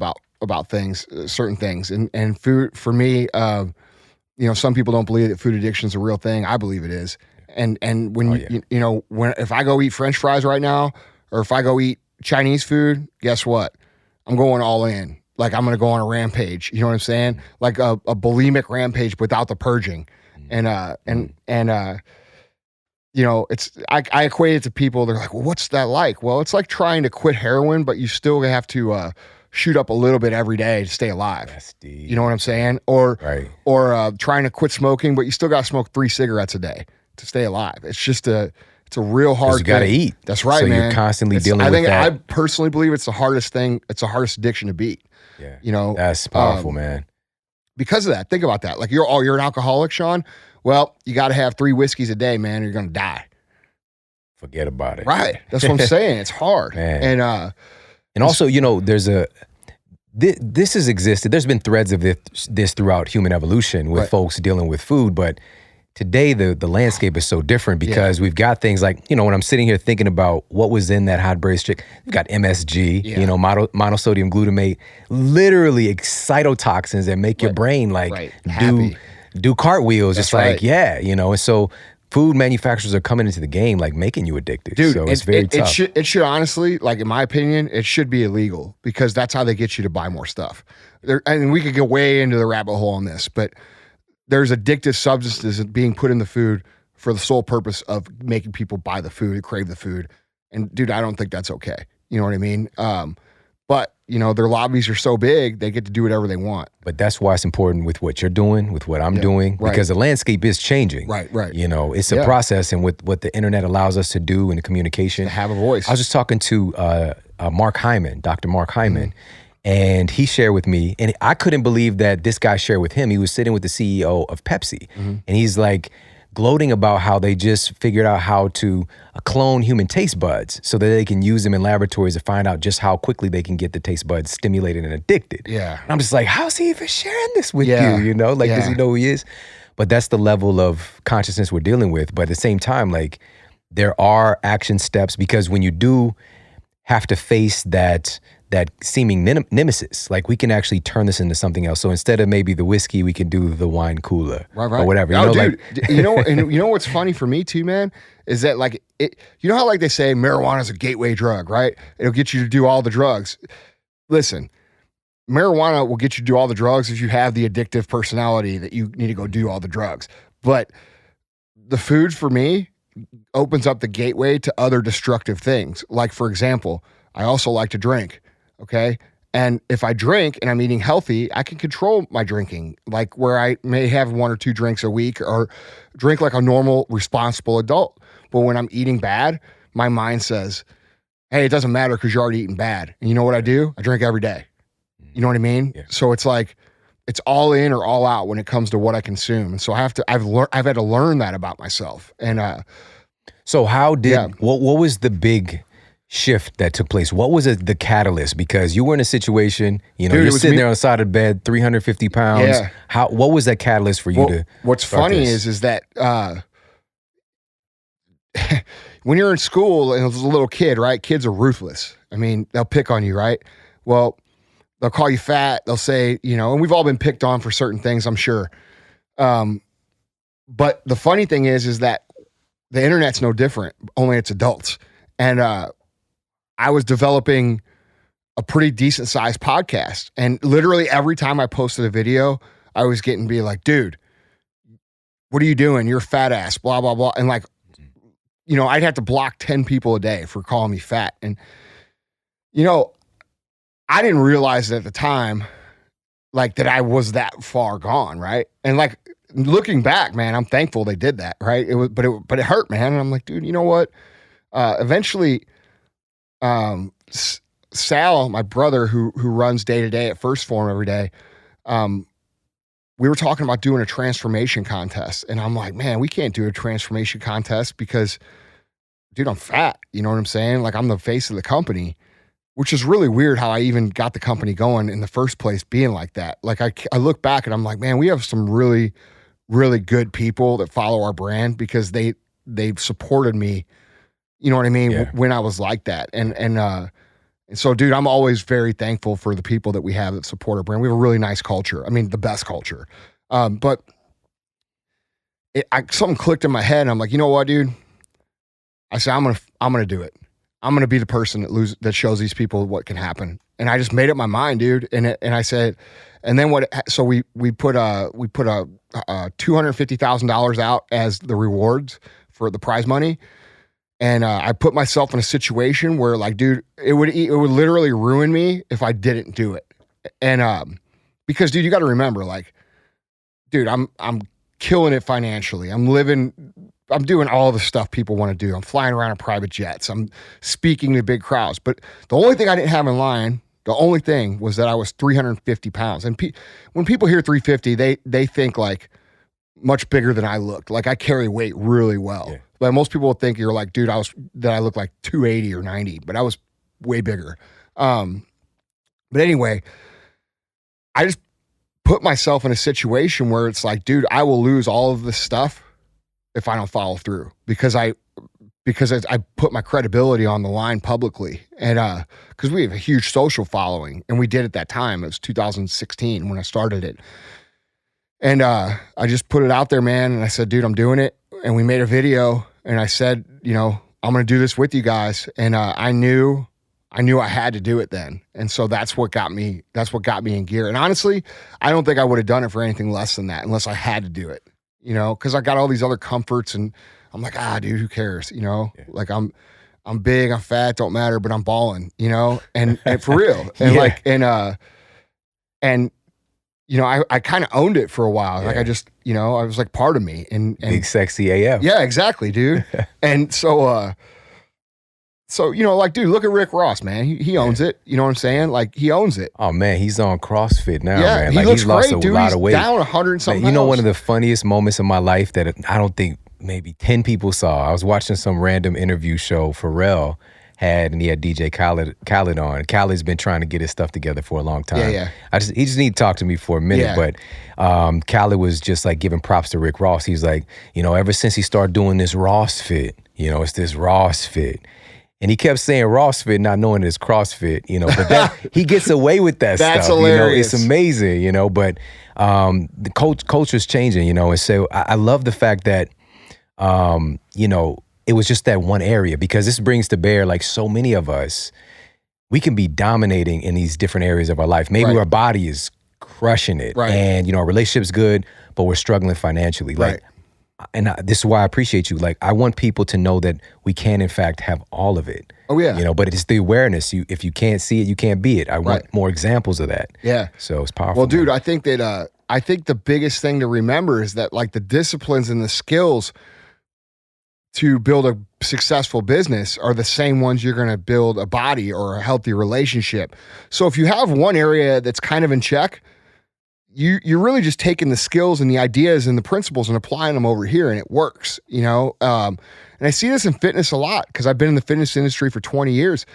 Speaker 3: about things, certain things, and food for me. You know, some people don't believe that food addiction is a real thing. I believe it is. And when you know, if I go eat French fries right now, or if I go eat Chinese food, guess what? I'm going all in. Like I'm going to go on a rampage. You know what I'm saying? Like a bulimic rampage without the purging. And you know, it's I equate it to people. They're like, well, what's that like? Well, it's like trying to quit heroin, but you still have to shoot up a little bit every day to stay alive. You know what I'm saying? Or trying to quit smoking, but you still got to smoke 3 cigarettes a day to stay alive. It's just it's a real hard thing.
Speaker 1: You got to eat.
Speaker 3: That's right,
Speaker 1: so
Speaker 3: man.
Speaker 1: So you're constantly dealing with that.
Speaker 3: I personally believe it's the hardest thing. It's the hardest addiction to beat.
Speaker 1: Yeah.
Speaker 3: You know,
Speaker 1: that's powerful, man.
Speaker 3: Because of that, think about that. Like you're an alcoholic, Shawn. Well, you got to have 3 whiskeys a day, man. Or you're going to die.
Speaker 1: Forget about it.
Speaker 3: Right. That's what I'm saying. It's hard.
Speaker 1: Man. And also, you know, there's this has existed. There's been threads of this throughout human evolution with folks dealing with food, but today the landscape is so different because we've got things like, you know, when I'm sitting here thinking about what was in that hot braised chicken, you've got MSG, you know, monosodium glutamate, literally excitotoxins that make your brain like do cartwheels. That's just like, you know, and so food manufacturers are coming into the game, like making you addicted. Dude, so it's very tough.
Speaker 3: It should honestly, like in my opinion, it should be illegal because that's how they get you to buy more stuff. And we could go way into the rabbit hole on this, but there's addictive substances being put in the food for the sole purpose of making people buy the food, crave the food. And dude, I don't think that's okay. You know what I mean? But you know, their lobbies are so big, they get to do whatever they want.
Speaker 1: But that's why it's important with what you're doing, with what I'm doing, because the landscape is changing.
Speaker 3: Right.
Speaker 1: You know, it's a process, and with what the internet allows us to do and the communication.
Speaker 3: To have a voice.
Speaker 1: I was just talking to Mark Hyman, Dr. Mark Hyman, and he shared with me, and I couldn't believe that this guy shared with him. He was sitting with the CEO of Pepsi, and he's like gloating about how they just figured out how to clone human taste buds so that they can use them in laboratories to find out just how quickly they can get the taste buds stimulated and addicted.
Speaker 3: Yeah.
Speaker 1: And I'm just like, how's he even sharing this with you? You know, like, does he know who he is? But that's the level of consciousness we're dealing with. But at the same time, like, there are action steps, because when you do have to face that seeming nemesis, like, we can actually turn this into something else. So instead of maybe the whiskey, we can do the wine cooler or whatever.
Speaker 3: You know, dude, like, and you know what's funny for me too, man, is that like you know how like they say marijuana is a gateway drug, right? It'll get you to do all the drugs. Listen, marijuana will get you to do all the drugs if you have the addictive personality that you need to go do all the drugs. But the food for me opens up the gateway to other destructive things. Like, for example, I also like to drink. Okay. And if I drink and I'm eating healthy, I can control my drinking, like where I may have 1 or 2 drinks a week or drink like a normal, responsible adult. But when I'm eating bad, my mind says, hey, it doesn't matter because you're already eating bad. And you know what I do? I drink every day. You know what I mean? Yeah. So it's like, it's all in or all out when it comes to what I consume. And so I've had to learn that about myself. And
Speaker 1: so how did, what was the big shift that took place? What was the catalyst? Because you were in a situation, you know, dude, you're sitting there on the side of the bed, 350 pounds. Yeah. What was that catalyst for you to
Speaker 3: What's funny is that when you're in school and as a little kid, right? Kids are ruthless. I mean, they'll pick on you, right? Well, they'll call you fat. They'll say, you know, and we've all been picked on for certain things, I'm sure. But the funny thing is that the internet's no different, only it's adults. And I was developing a pretty decent sized podcast. And literally every time I posted a video, I was getting like, dude, what are you doing? You're a fat ass, blah, blah, blah. And like, you know, I'd have to block 10 people a day for calling me fat. And, you know, I didn't realize at the time, like, that I was that far gone, right? And like, looking back, man, I'm thankful they did that, right? But it hurt, man. And I'm like, dude, you know what? Eventually, Sal, my brother, who runs day to day at First Form every day, we were talking about doing a transformation contest, and I'm like, man, we can't do a transformation contest because, dude, I'm fat. You know what I'm saying? Like, I'm the face of the company, which is really weird how I even got the company going in the first place, being like that. Like, I look back and I'm like, man, we have some really, really good people that follow our brand because they've supported me. You know what I mean? Yeah. When I was like that. And so, dude, I'm always very thankful for the people that we have that support our brand. We have a really nice culture. I mean, the best culture. But something clicked in my head and I'm like, you know what, dude? I said, I'm going to do it. I'm going to be the person that shows these people what can happen. And I just made up my mind, dude. And I said, and then so we put a $250,000 out as the rewards for the prize money. And I put myself in a situation where, like, dude, it would literally ruin me if I didn't do it. And because, dude, you got to remember, like, dude, I'm killing it financially. I'm doing all the stuff people want to do. I'm flying around in private jets. I'm speaking to big crowds. But the only thing I didn't have in line, the only thing was that I was 350 pounds. And when people hear 350, they think like much bigger than I looked. Like, I carry weight really well. Yeah. Like, most people would think you're like, dude, I look like 280 or 90, but I was way bigger. But anyway, I just put myself in a situation where it's like, dude, I will lose all of this stuff if I don't follow through because I put my credibility on the line publicly. And because we have a huge social following, and we did at that time. It was 2016 when I started it. And I just put it out there, man. And I said, dude, I'm doing it. And we made a video, and I said, you know, I'm going to do this with you guys. And I knew I had to do it then. And so that's what got me in gear. And honestly, I don't think I would have done it for anything less than that unless I had to do it. you know, because I got all these other comforts, and I'm like, dude, who cares? You know, like I'm big, I'm fat, don't matter, but I'm balling, you know, and for real, and and you know, I kind of owned it for a while. Like I just, you know, I was like part of me, and
Speaker 1: big sexy AF.
Speaker 3: Yeah, exactly, dude. And so you know, like, dude, look at Rick Ross, man. He owns it. You know what I'm saying? Like, he owns it.
Speaker 1: Oh man, he's on CrossFit now,
Speaker 3: yeah,
Speaker 1: man.
Speaker 3: He
Speaker 1: Like
Speaker 3: looks
Speaker 1: he's lost
Speaker 3: great,
Speaker 1: a
Speaker 3: dude.
Speaker 1: lot
Speaker 3: He's
Speaker 1: of weight.
Speaker 3: down 100 and something.
Speaker 1: You know,
Speaker 3: pounds.
Speaker 1: one of the funniest moments of my life that I don't think maybe 10 people saw. I was watching some random interview show Pharrell had, and he had DJ Khaled on. Khaled's been trying to get his stuff together for a long time.
Speaker 3: Yeah.
Speaker 1: He just need to talk to me for a minute. But Khaled was just like giving props to Rick Ross. He's like, you know, ever since he started doing this Ross fit, you know, it's this Ross fit. And he kept saying Rossfit, not knowing it's CrossFit, you know, but that, he gets away with that
Speaker 3: That's
Speaker 1: stuff.
Speaker 3: hilarious.
Speaker 1: You know, it's amazing, you know, but the culture's changing, you know, and so I love the fact that, you know, it was just that one area, because this brings to bear, like so many of us, we can be dominating in these different areas of our life. Maybe our body is crushing it, and, you know, our relationship's good, but we're struggling financially. Like, and this is why I appreciate you. Like, I want people to know that we can, in fact, have all of it.
Speaker 3: Oh, yeah.
Speaker 1: You know, but it's the awareness. If you can't see it, you can't be it. I want more examples of that.
Speaker 3: Yeah.
Speaker 1: So it's powerful.
Speaker 3: Well, dude, I think that, I think the biggest thing to remember is that, like, the disciplines and the skills to build a successful business are the same ones you're going to build a body or a healthy relationship. So if you have one area that's kind of in check, you're really just taking the skills and the ideas and the principles and applying them over here, and it works, you know? And I see this in fitness a lot, because I've been in the fitness industry for 20 years.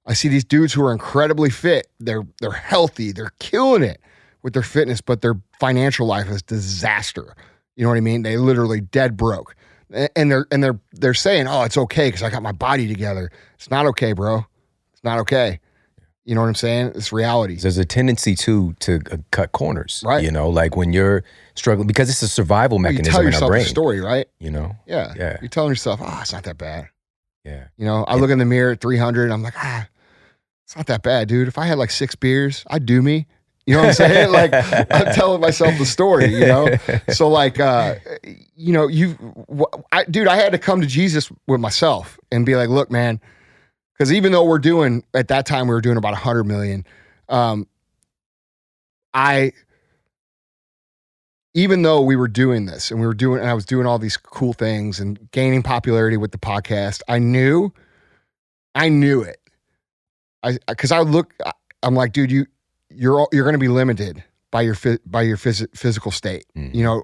Speaker 3: I see these dudes who are incredibly fit. They're healthy. They're killing it with their fitness, but their financial life is disaster. You know what I mean? They literally dead broke. And they're saying, oh, it's okay because I got my body together. It's not okay, bro. It's not okay. You know what I'm saying? It's reality.
Speaker 1: There's a tendency to cut corners,
Speaker 3: right?
Speaker 1: You know, like when you're struggling, because it's a survival mechanism
Speaker 3: you tell
Speaker 1: in our
Speaker 3: yourself
Speaker 1: brain.
Speaker 3: A story, right?
Speaker 1: You know?
Speaker 3: Yeah. You're telling yourself, it's not that bad.
Speaker 1: Yeah.
Speaker 3: You know, I look in the mirror at 300, I'm like, it's not that bad, dude. If I had like 6 beers, I'd do me. You know what I'm saying? Like, I'm telling myself the story, you know? So like, you know, I had to come to Jesus with myself and be like, look, man, because even though at that time we were doing about 100 million, even though we were doing this and I was doing all these cool things and gaining popularity with the podcast, I knew it. I'm like, dude, you're going to be limited by your physical state, you know,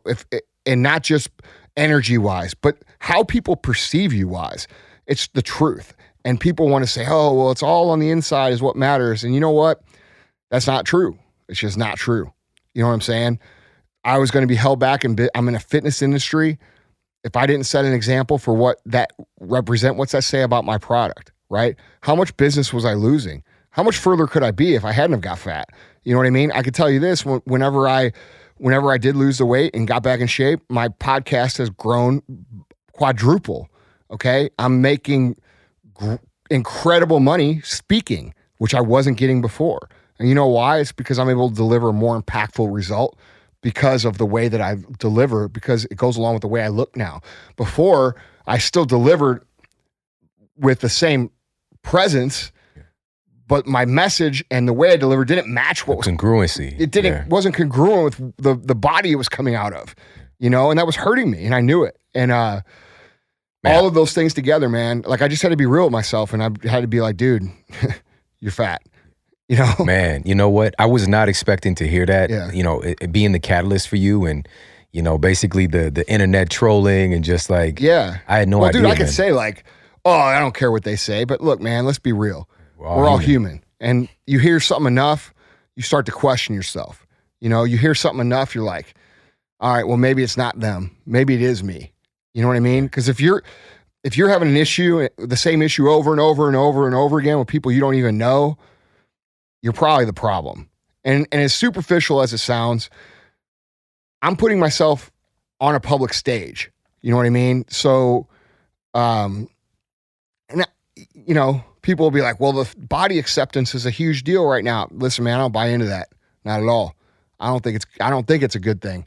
Speaker 3: and not just energy wise, but how people perceive you wise. It's the truth. And people want to say, oh, well, it's all on the inside is what matters. And you know what? That's not true. It's just not true. You know what I'm saying? I was going to be held back, and I'm in a fitness industry. If I didn't set an example for what that represent, what's that say about my product, right? How much business was I losing? How much further could I be if I hadn't have got fat? You know what I mean? I could tell you this, whenever I did lose the weight and got back in shape, my podcast has grown quadruple. Okay. I'm making incredible money speaking, which I wasn't getting before. And you know why? It's because I'm able to deliver a more impactful result because of the way that I deliver, because it goes along with the way I look now. Before, I still delivered with the same presence, but my message and the way I delivered didn't match what was
Speaker 1: congruency.
Speaker 3: It wasn't congruent with the body it was coming out of, you know, and that was hurting me, and I knew it. And all of those things together, man, like I just had to be real with myself, and I had to be like, dude, you're fat. You know,
Speaker 1: man, you know what? I was not expecting to hear that, you know, it being the catalyst for you, and, you know, basically the internet trolling and just like, I had no idea.
Speaker 3: Dude, I could say like, oh, I don't care what they say, but look, man, let's be real. We're all human. And you hear something enough, you start to question yourself. You know, you hear something enough, you're like, all right, well, maybe it's not them. Maybe it is me. You know what I mean? Because if you're having an issue, the same issue over and over and over and over again with people you don't even know, you're probably the problem. And as superficial as it sounds, I'm putting myself on a public stage. You know what I mean? So, and you know, people will be like, well, the body acceptance is a huge deal right now. Listen, man, I don't buy into that. Not at all. I don't think it's a good thing.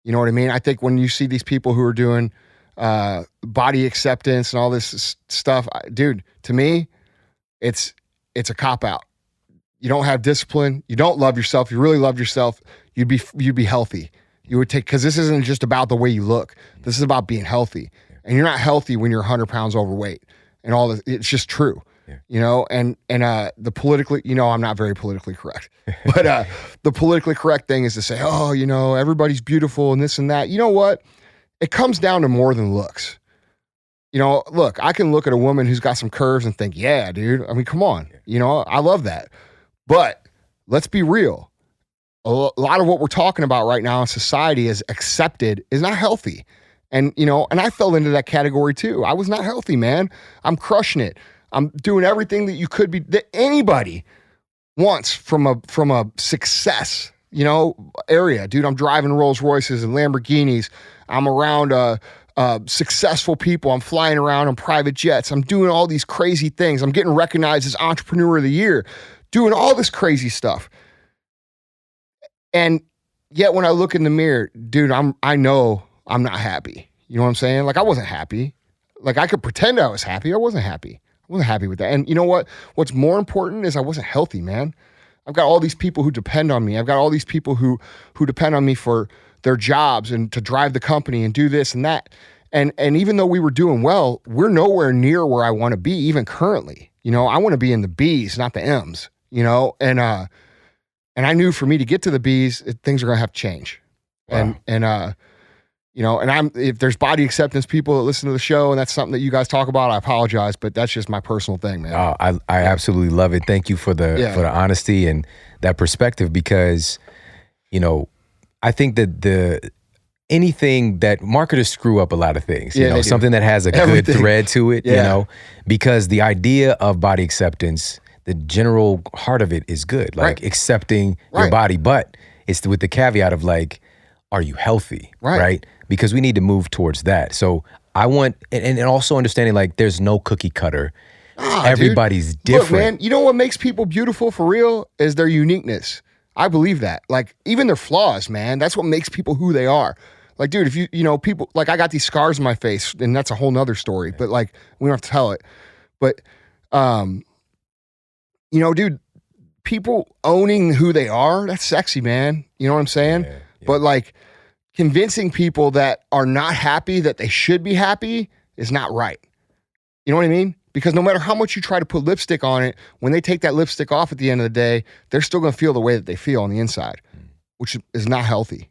Speaker 3: You know what I mean? I think when you see these people who are doing body acceptance and all this stuff, dude, to me, it's a cop out. You don't have discipline. You don't love yourself. You really love yourself. You'd be healthy. You would take, because this isn't just about the way you look. This is about being healthy. And you're not healthy when you're 100 pounds overweight and all this. It's just true.
Speaker 1: Yeah.
Speaker 3: You know, and the politically, I'm not very politically correct, but the politically correct thing is to say, oh, everybody's beautiful and this and that. You know what? It comes down to more than looks. Look, I can look at a woman who's got some curves and think, yeah, dude, I mean, come on, I love that. But let's be real. A lot of what we're talking about right now in society is accepted is not healthy. And, and I fell into that category too. I was not healthy, man. I'm crushing it. I'm doing everything that you could be, that anybody wants from a success, area. Dude, I'm driving Rolls Royces and Lamborghinis. I'm around successful people. I'm flying around on private jets. I'm doing all these crazy things. I'm getting recognized as Entrepreneur of the Year, doing all this crazy stuff. And yet when I look in the mirror, dude, I know I'm not happy. You know what I'm saying? Like, I wasn't happy. Like, I could pretend I was happy. I wasn't happy. I wasn't happy with that. And you know what? What's more important is I wasn't healthy, man. I've got all these people who depend on me. I've got all these people who depend on me for their jobs and to drive the company and do this and that. And even though we were doing well, we're nowhere near where I want to be, even currently. I want to be in the B's, not the M's, and I knew for me to get to the B's, things are going to have to change.
Speaker 1: Wow.
Speaker 3: And if there's body acceptance people that listen to the show and that's something that you guys talk about, I apologize, but that's just my personal thing, man.
Speaker 1: I absolutely love it. Thank you for the honesty and that perspective, because, I think that anything that marketers screw up a lot of things, something that has a good thread to it, because the idea of body acceptance, the general heart of it is good, like accepting your body, but it's with the caveat of like, are you healthy? Right? Because we need to move towards that. So I want, and also understanding like there's no cookie cutter. Everybody's different. Look, man,
Speaker 3: you know what makes people beautiful for real is their uniqueness. I believe that. Like, even their flaws, man, that's what makes people who they are. Like, dude, if people, like, I got these scars in my face, and that's a whole nother story, but like, we don't have to tell it. But, dude, people owning who they are, that's sexy, man. You know what I'm saying? Yeah. But like, convincing people that are not happy that they should be happy is not right. You know what I mean? Because no matter how much you try to put lipstick on it, when they take that lipstick off at the end of the day, they're still going to feel the way that they feel on the inside, which is not healthy.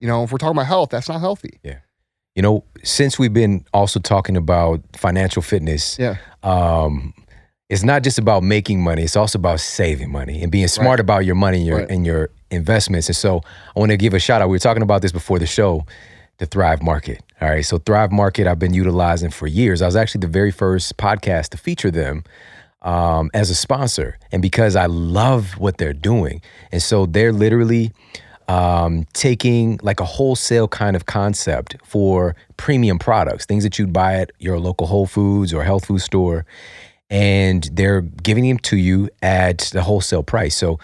Speaker 3: If we're talking about health, that's not healthy.
Speaker 1: Yeah. Since we've been also talking about financial fitness, it's not just about making money, it's also about saving money and being smart about your money and your investments. And so I want to give a shout out. We were talking about this before the show, the Thrive Market. All right. So Thrive Market, I've been utilizing for years. I was actually the very first podcast to feature them as a sponsor, and because I love what they're doing. And so they're literally taking like a wholesale kind of concept for premium products, things that you'd buy at your local Whole Foods or health food store, and they're giving them to you at the wholesale price. So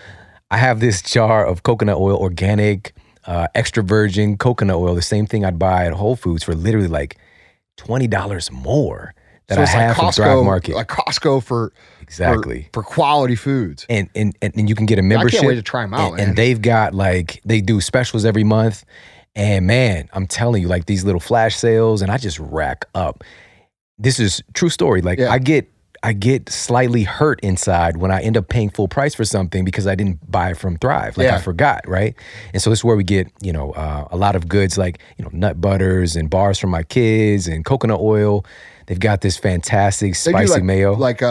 Speaker 1: I have this jar of coconut oil, organic, extra virgin coconut oil, the same thing I'd buy at Whole Foods for literally like $20 more that I have from Thrive Market.
Speaker 3: Like Costco for quality foods.
Speaker 1: And you can get a membership.
Speaker 3: I can't wait to try them out, man.
Speaker 1: And they've got like, they do specials every month. And man, I'm telling you, like these little flash sales, and I just rack up. This is true story. Like I get slightly hurt inside when I end up paying full price for something because I didn't buy it from Thrive. Like I forgot, right? And so this is where we get, a lot of goods like, nut butters and bars for my kids and coconut oil. They've got this fantastic spicy mayo.
Speaker 3: Like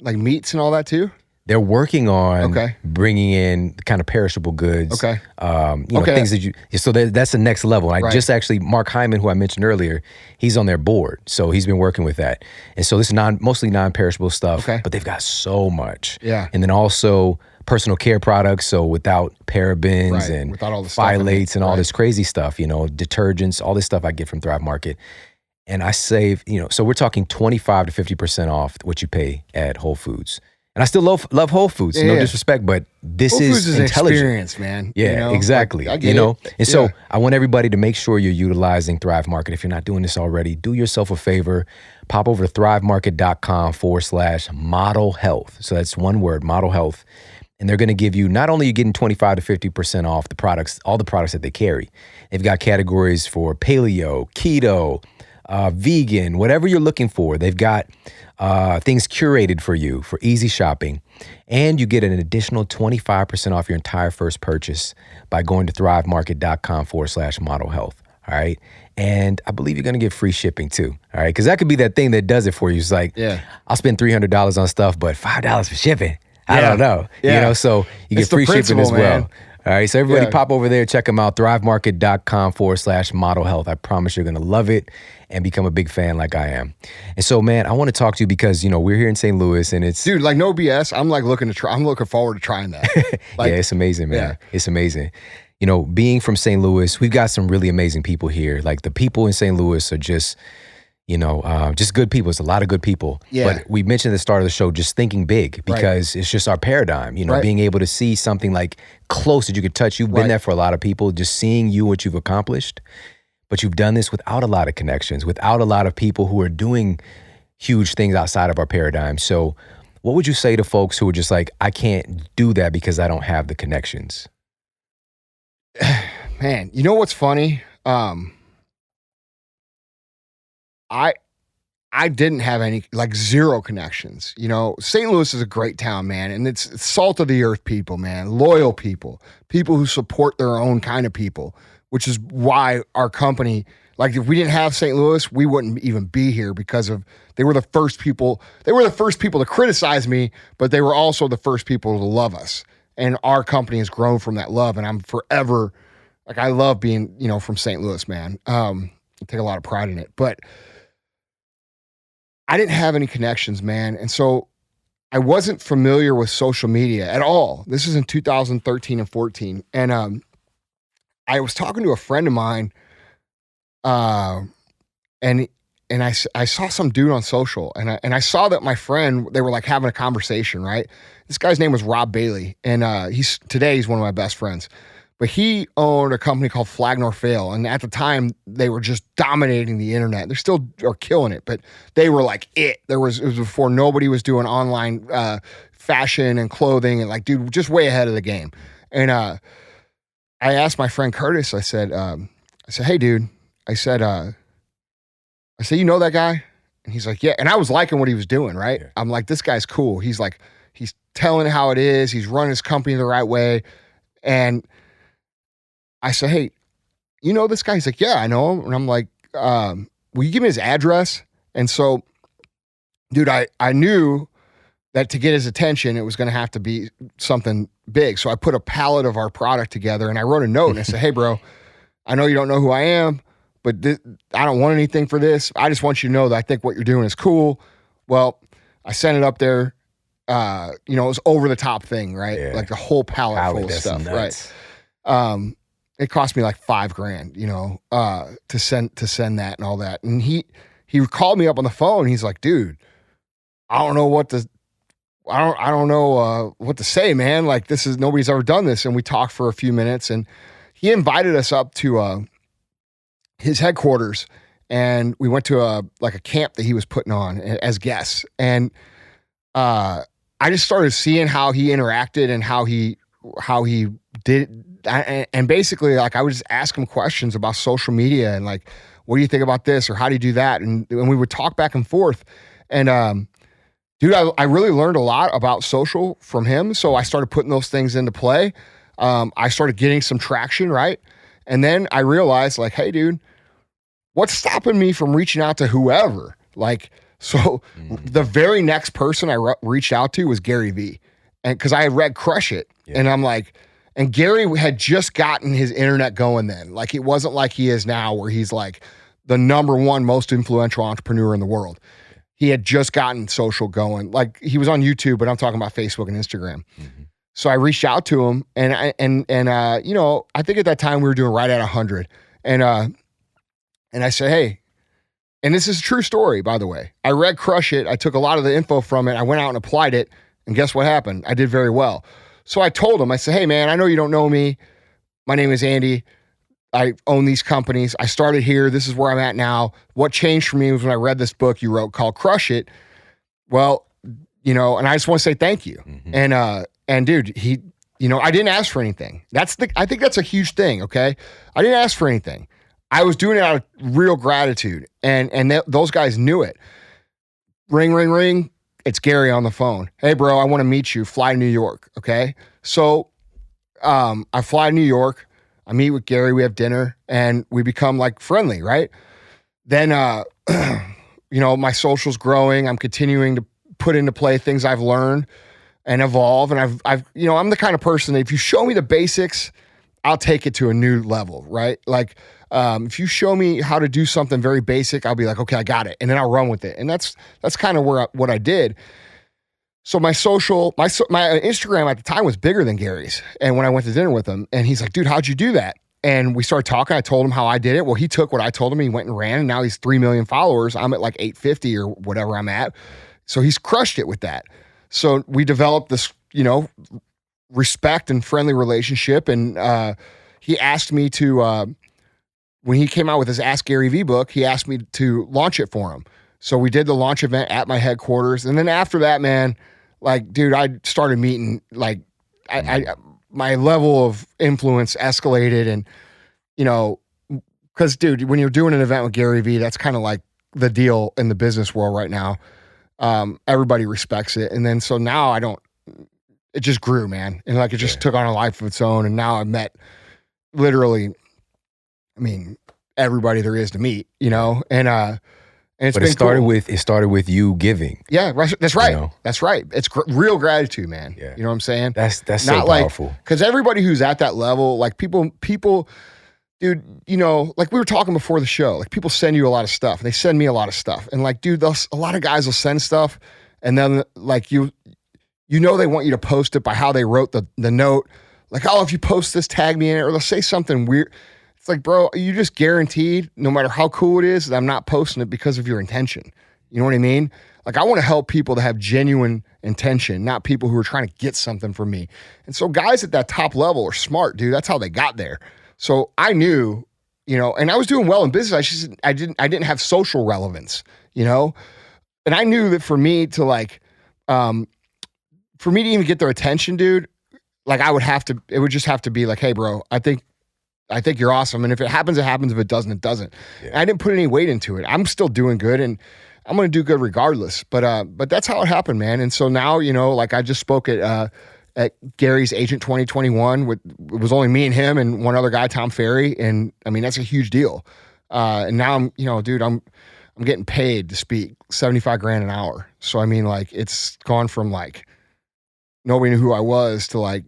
Speaker 3: meats and all that too?
Speaker 1: They're working on bringing in kind of perishable goods. Things that so that's the next level. And I just actually, Mark Hyman, who I mentioned earlier, he's on their board. So he's been working with that. And so this is mostly non-perishable stuff, but they've got so much. Yeah. And then also personal care products. So without parabens and
Speaker 3: without all the
Speaker 1: phthalates and all this crazy stuff, detergents, all this stuff I get from Thrive Market. And I save, so we're talking 25 to 50% off what you pay at Whole Foods. And I still love Whole Foods, no disrespect, but this
Speaker 3: Whole Foods is
Speaker 1: intelligent.
Speaker 3: Experience, man.
Speaker 1: Yeah,
Speaker 3: You know?
Speaker 1: exactly.
Speaker 3: Like, I get it.
Speaker 1: And so I want everybody to make sure you're utilizing Thrive Market. If you're not doing this already, do yourself a favor. Pop over to thrivemarket.com/model health. So that's one word, model health. And they're going to give you, not only are you getting 25 to 50% off the products, all the products that they carry. They've got categories for paleo, keto, vegan, whatever you're looking for. They've got things curated for you for easy shopping. And you get an additional 25% off your entire first purchase by going to thrivemarket.com/model health. All right. And I believe you're going to get free shipping too. All right. Because that could be that thing that does it for you. It's like, I'll spend $300 on stuff, but $5 for shipping. I don't know. You know, so you get free shipping as well.
Speaker 3: Man.
Speaker 1: All right. So everybody pop over there, check them out. thrivemarket.com/model health. I promise you're going to love it and become a big fan like I am. And so, man, I want to talk to you because, you know, we're here in St. Louis and it's...
Speaker 3: Dude, like no BS. I'm looking forward to trying that. Like,
Speaker 1: yeah, it's amazing, man. It's amazing. You know, being from St. Louis, we've got some really amazing people here. Like the people in St. Louis are just... You know, just good people. It's a lot of good people.
Speaker 3: Yeah.
Speaker 1: But we mentioned at the start of the show, just thinking big because it's just our paradigm, you know, being able to see something like close that you could touch. You've been there for a lot of people, just seeing you, what you've accomplished. But you've done this without a lot of connections, without a lot of people who are doing huge things outside of our paradigm. So what would you say to folks who are just like, I can't do that because I don't have the connections?
Speaker 3: Man, you know what's funny? I didn't have any, like zero connections. You know, St. Louis is a great town, man. And it's salt of the earth people, man. Loyal people who support their own kind of people, which is why our company, like if we didn't have St. Louis, we wouldn't even be here because they were the first people to criticize me, but they were also the first people to love us. And our company has grown from that love. And I'm forever, like I love being, you know, from St. Louis, man. I take a lot of pride in it, but I didn't have any connections, man. And so I wasn't familiar with social media at all. This is in 2013 and 14. And I was talking to a friend of mine, and I saw some dude on social, and I saw that my friend, they were like having a conversation, right? This guy's name was Rob Bailey, and today he's one of my best friends. But he owned a company called Flag Nor Fail. And at the time, they were just dominating the internet. They still are killing it, but they were like it. It was before nobody was doing online fashion and clothing. And like, dude, just way ahead of the game. And I asked my friend Curtis, I said, hey, dude. I said, you know that guy? And he's like, yeah. And I was liking what he was doing, right? Yeah. I'm like, this guy's cool. He's like, he's telling how it is. He's running his company the right way. And I said, hey, you know this guy? He's like, yeah, I know him. And I'm like, will you give me his address? And so, dude, I knew that to get his attention, it was going to have to be something big. So I put a pallet of our product together and I wrote a note and I said, hey, bro, I know you don't know who I am, but I don't want anything for this. I just want you to know that I think what you're doing is cool. Well, I sent it up there. You know, it was over the top thing, right? Yeah. Like the whole pallet full of stuff, nuts. Right? It cost me like $5,000, you know, to send that and all that. And he called me up on the phone. He's like, dude, I don't know what to say, man. Like nobody's ever done this. And we talked for a few minutes and he invited us up to his headquarters and we went to a camp that he was putting on as guests. And I just started seeing how he interacted and how he did. And basically, like, I would just ask him questions about social media and like, what do you think about this? Or how do you do that? And we would talk back and forth. And, dude, I really learned a lot about social from him. So I started putting those things into play. I started getting some traction, right? And then I realized like, hey, dude, what's stopping me from reaching out to whoever? Like, so the very next person I reached out to was Gary Vee. And cause I had read Crush It. Yeah. And I'm like, and Gary had just gotten his internet going then. Like it wasn't like he is now where he's like the number one most influential entrepreneur in the world. He had just gotten social going. Like he was on YouTube, but I'm talking about Facebook and Instagram. Mm-hmm. So I reached out to him and you know, I think at that time we were doing right at 100. And I said, hey, and this is a true story, by the way. I read Crush It. I took a lot of the info from it. I went out and applied it. And guess what happened? I did very well. So I told him, I said, hey man, I know you don't know me. My name is Andy. I own these companies. I started here. This is where I'm at now. What changed for me was when I read this book you wrote called Crush It. Well, you know, and I just want to say thank you. And dude, he, you know, I didn't ask for anything. I think that's a huge thing. Okay. I didn't ask for anything. I was doing it out of real gratitude. And those guys knew it. Ring, ring, ring. It's Gary on the phone. Hey bro, I want to meet you. Fly to New York. Okay. So, I fly to New York. I meet with Gary. We have dinner and we become like friendly. Right. Then, you know, my social's growing. I'm continuing to put into play things I've learned and evolve. And I've, you know, I'm the kind of person that if you show me the basics, I'll take it to a new level, right? Like, if you show me how to do something very basic, I'll be like, okay, I got it. And then I'll run with it. And that's kind of what I did. So my Instagram at the time was bigger than Gary's. And when I went to dinner with him and he's like, dude, how'd you do that? And we started talking. I told him how I did it. Well, he took what I told him. He went and ran and now he's 3 million followers. I'm at like 850 or whatever I'm at. So he's crushed it with that. So we developed this, you know, respect and friendly relationship. And he asked me to, when he came out with his Ask Gary V book, he asked me to launch it for him. So we did the launch event at my headquarters. And then after that, man, like, dude, I started meeting, like, my level of influence escalated. And, you know, because, dude, when you're doing an event with Gary V, that's kind of like the deal in the business world right now. Everybody respects it. And then so now it just grew, man. And like it just took on a life of its own. And now I've met literally, I mean, everybody there is to meet, you know? And it's
Speaker 1: but
Speaker 3: been
Speaker 1: it started with you giving.
Speaker 3: Yeah, that's right.
Speaker 1: You know?
Speaker 3: That's right. It's real gratitude, man.
Speaker 1: Yeah.
Speaker 3: You know what I'm saying?
Speaker 1: That's
Speaker 3: Not
Speaker 1: so powerful.
Speaker 3: Because everybody who's at that level, like people, dude, you know, like we were talking before the show, like people send you a lot of stuff. They send me a lot of stuff. And like, dude, a lot of guys will send stuff and then like you know, they want you to post it by how they wrote the note. Like, oh, if you post this, tag me in it, or they'll say something weird. It's like, bro, you just guaranteed, no matter how cool it is, that I'm not posting it because of your intention. You know what I mean? Like, I want to help people that have genuine intention, not people who are trying to get something from me. And so guys at that top level are smart, dude. That's how they got there. So I knew, you know, and I was doing well in business. I didn't have social relevance, you know? And I knew that for me to even get their attention, dude, like it would just have to be like, hey bro, I think you're awesome. And if it happens, it happens. If it doesn't, it doesn't. Yeah. I didn't put any weight into it. I'm still doing good and I'm going to do good regardless. But that's how it happened, man. And so now, you know, like I just spoke at Gary's Agent 2021 it was only me and him and one other guy, Tom Ferry. And I mean, that's a huge deal. And now I'm, you know, dude, I'm getting paid to speak $75,000 an hour. So, I mean, like it's gone from like, nobody knew who I was to like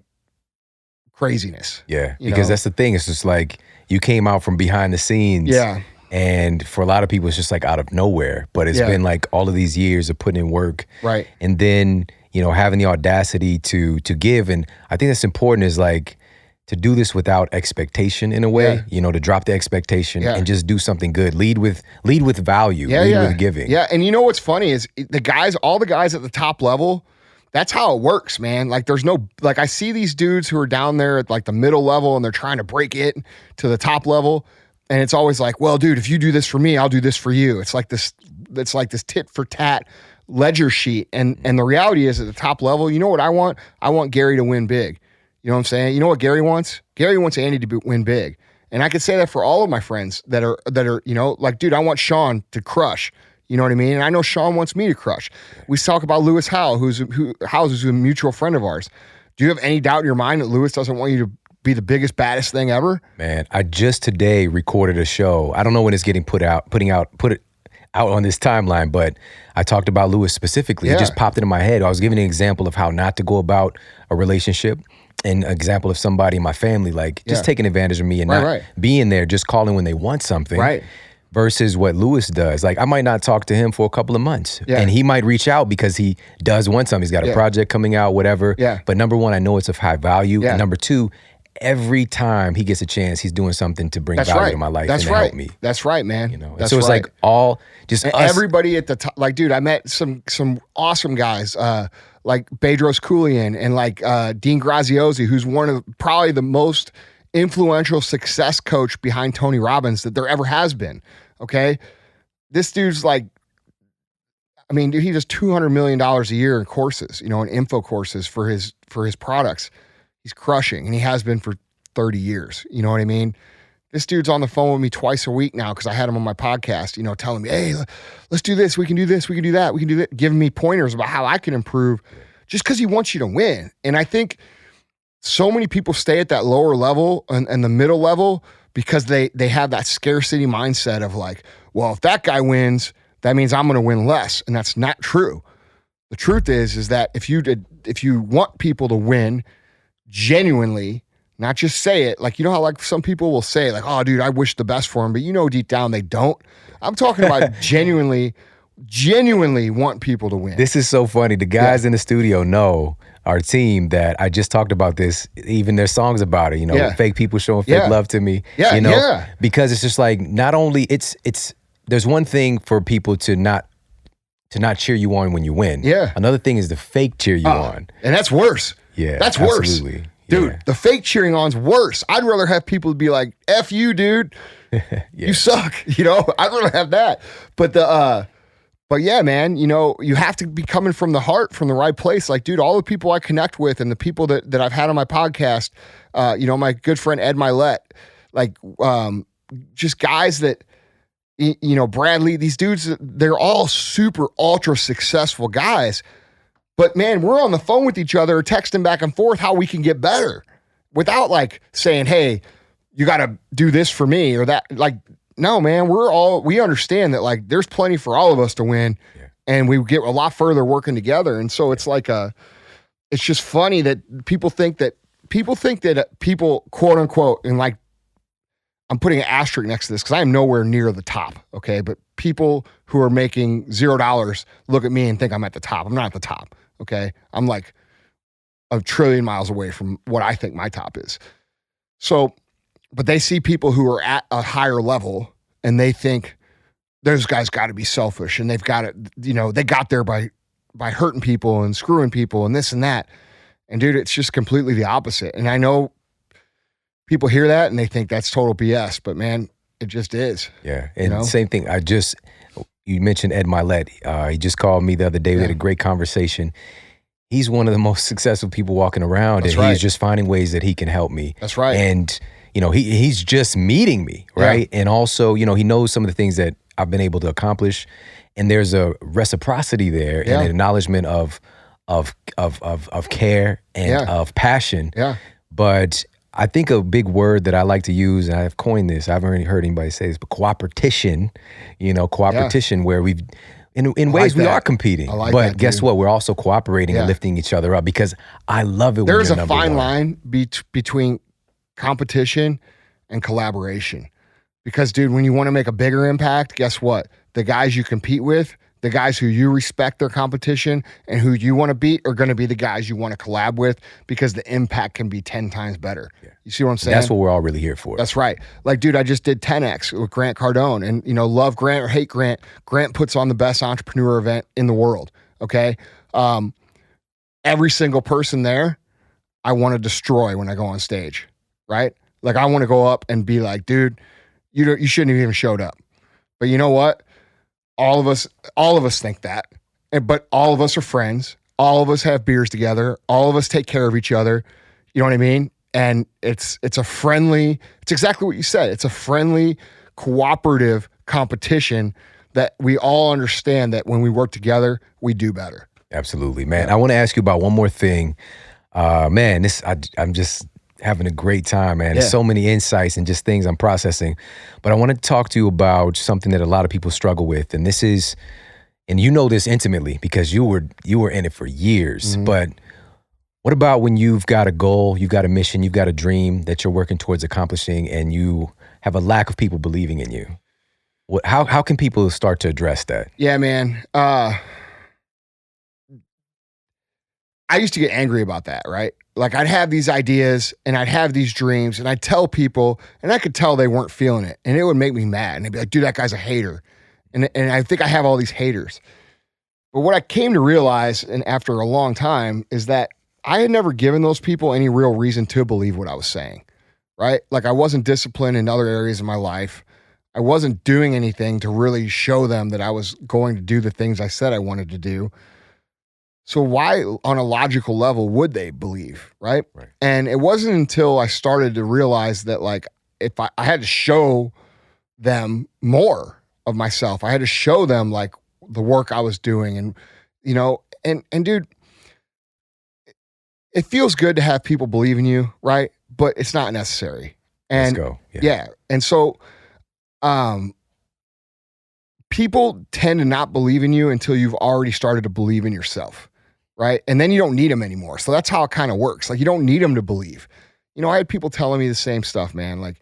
Speaker 3: craziness.
Speaker 1: Yeah. Because that's the thing. It's just like you came out from behind the scenes.
Speaker 3: Yeah.
Speaker 1: And for a lot of people, it's just like out of nowhere. But it's been like all of these years of putting in work.
Speaker 3: Right.
Speaker 1: And then, you know, having the audacity to give. And I think that's important is like to do this without expectation in a way, you know, to drop the expectation and just do something good. Lead with value, lead with giving.
Speaker 3: Yeah. And you know what's funny is all the guys at the top level, that's how it works, man. Like there's no, like I see these dudes who are down there at like the middle level and they're trying to break it to the top level. And it's always like, well, dude, if you do this for me, I'll do this for you. It's like this tit for tat ledger sheet. And the reality is at the top level, you know what I want? I want Gary to win big. You know what I'm saying? You know what Gary wants? Gary wants Andy to win big. And I could say that for all of my friends that are, you know, like, dude, I want Shawn to crush. You know what I mean? And I know Shawn wants me to crush. We talk about Lewis Howell, who's a mutual friend of ours. Do you have any doubt in your mind that Lewis doesn't want you to be the biggest, baddest thing ever?
Speaker 1: Man, I just today recorded a show. I don't know when it's getting put out on this timeline, but I talked about Lewis specifically. It just popped into my head. I was giving an example of how not to go about a relationship. An example of somebody in my family, like just taking advantage of me and not being there, just calling when they want something.
Speaker 3: Right.
Speaker 1: Versus what Lewis does. Like I might not talk to him for a couple of months and he might reach out because he does want something. He's got a project coming out, whatever.
Speaker 3: Yeah.
Speaker 1: But number one, I know it's of high value. And number two, every time he gets a chance, he's doing something to bring value to my life and to help me.
Speaker 3: That's right, man.
Speaker 1: You know,
Speaker 3: that's
Speaker 1: so it's like all just
Speaker 3: and
Speaker 1: us.
Speaker 3: Everybody at the top. Like, dude, I met some awesome guys. like Bedros Keuilian and like Dean Graziosi, who's one of probably the most influential success coach behind Tony Robbins that there ever has been. Okay. This dude's like, I mean, dude, he does $200 million a year in courses, in info courses for his products. He's crushing, and he has been for 30 years. You know what I mean? This dude's on the phone with me twice a week now because I had him on my podcast, telling me, hey, let's do this. We can do this. We can do that. We can do that. Giving me pointers about how I can improve just because he wants you to win. And I think so many people stay at that lower level and the middle level because they have that scarcity mindset of like, well, if that guy wins, that means I'm going to win less. And that's not true. The truth is that if you want people to win genuinely, not just say it, like, how like some people will say like, oh dude, I wish the best for him, but deep down they don't. I'm talking about genuinely want people to win.
Speaker 1: This is so funny. The guys in the studio know our team that I just talked about this, even their songs about it, fake people showing fake love to me, because it's just like, not only it's there's one thing for people to not cheer you on when you win. Yeah. Another thing is the fake cheer you on.
Speaker 3: And that's worse.
Speaker 1: Yeah.
Speaker 3: That's
Speaker 1: absolutely.
Speaker 3: Worse. Dude, the fake cheering on's worse. I'd rather have people be like, F you, dude. You suck. I'd rather have that. But yeah, man, you have to be coming from the heart, from the right place. Like, dude, all the people I connect with and the people that I've had on my podcast, my good friend Ed Milet, like, just guys that, Bradley, these dudes, they're all super ultra successful guys. But man, we're on the phone with each other, texting back and forth how we can get better without like saying, hey, you got to do this for me or that. Like, no, man, we understand that like there's plenty for all of us to win and we get a lot further working together. And so it's like it's just funny that people think that people quote unquote, and like, I'm putting an asterisk next to this because I am nowhere near the top. Okay. But people who are making $0 look at me and think I'm at the top. I'm not at the top. Okay. I'm like a trillion miles away from what I think my top is. So, but they see people who are at a higher level and they think those guys got to be selfish and they've got it, they got there by hurting people and screwing people and this and that. And dude, it's just completely the opposite. And I know people hear that and they think that's total BS, but man, it just is.
Speaker 1: Yeah. And same thing. You mentioned Ed Milet. He just called me the other day. We had a great conversation. He's one of the most successful people walking around. That's right. He's just finding ways that he can help me.
Speaker 3: That's right.
Speaker 1: And, he's just meeting me, right? Yeah. And also, he knows some of the things that I've been able to accomplish. And there's a reciprocity there and an acknowledgement of care and of passion. Yeah. But I think a big word that I like to use, and I've coined this, I haven't really heard anybody say this, but cooperation, where we've, in ways we are competing. But guess what? We're also cooperating and lifting each other up because I love it when you're number one.
Speaker 3: There's a fine line between competition and collaboration. Because, dude, when you want to make a bigger impact, guess what? The guys you compete with, the guys who you respect their competition and who you want to beat are going to be the guys you want to collab with because the impact can be 10 times better. Yeah. You see what I'm saying?
Speaker 1: That's what we're all really here for.
Speaker 3: That's right. Like, dude, I just did 10X with Grant Cardone and, love Grant or hate Grant. Grant puts on the best entrepreneur event in the world. Okay. Every single person there, I want to destroy when I go on stage. Right. Like, I want to go up and be like, dude, you shouldn't have even showed up. But you know what? All of us think that, but all of us are friends. All of us have beers together. All of us take care of each other. You know what I mean? And it's exactly what you said. It's a friendly, cooperative competition that we all understand that when we work together, we do better.
Speaker 1: Absolutely, man. Yeah. I want to ask you about one more thing. Man, I'm just having a great time, man. Yeah. There's so many insights and just things I'm processing. But I want to talk to you about something that a lot of people struggle with. And this is, and you know this intimately because you were in it for years. Mm-hmm. But what about when you've got a goal, you've got a mission, you've got a dream that you're working towards accomplishing and you have a lack of people believing in you? How can people start to address that?
Speaker 3: Yeah, man. I used to get angry about that, right? Like I'd have these ideas and I'd have these dreams and I'd tell people and I could tell they weren't feeling it and it would make me mad. And they'd be like, dude, that guy's a hater. And I think I have all these haters. But what I came to realize, and after a long time, is that I had never given those people any real reason to believe what I was saying, right? Like I wasn't disciplined in other areas of my life. I wasn't doing anything to really show them that I was going to do the things I said I wanted to do. So why, on a logical level, would they believe, right? And it wasn't until I started to realize that, like, if I had to show them more of myself, I had to show them, like, the work I was doing, and, you know, and dude, it feels good to have people believe in you, right? But it's not necessary. And
Speaker 1: Let's go.
Speaker 3: yeah. And so, people tend to not believe in you until you've already started to believe in yourself, right? And then you don't need them anymore. So that's how it kind of works. Like, you don't need them to believe. You know, I had people telling me the same stuff, man. Like,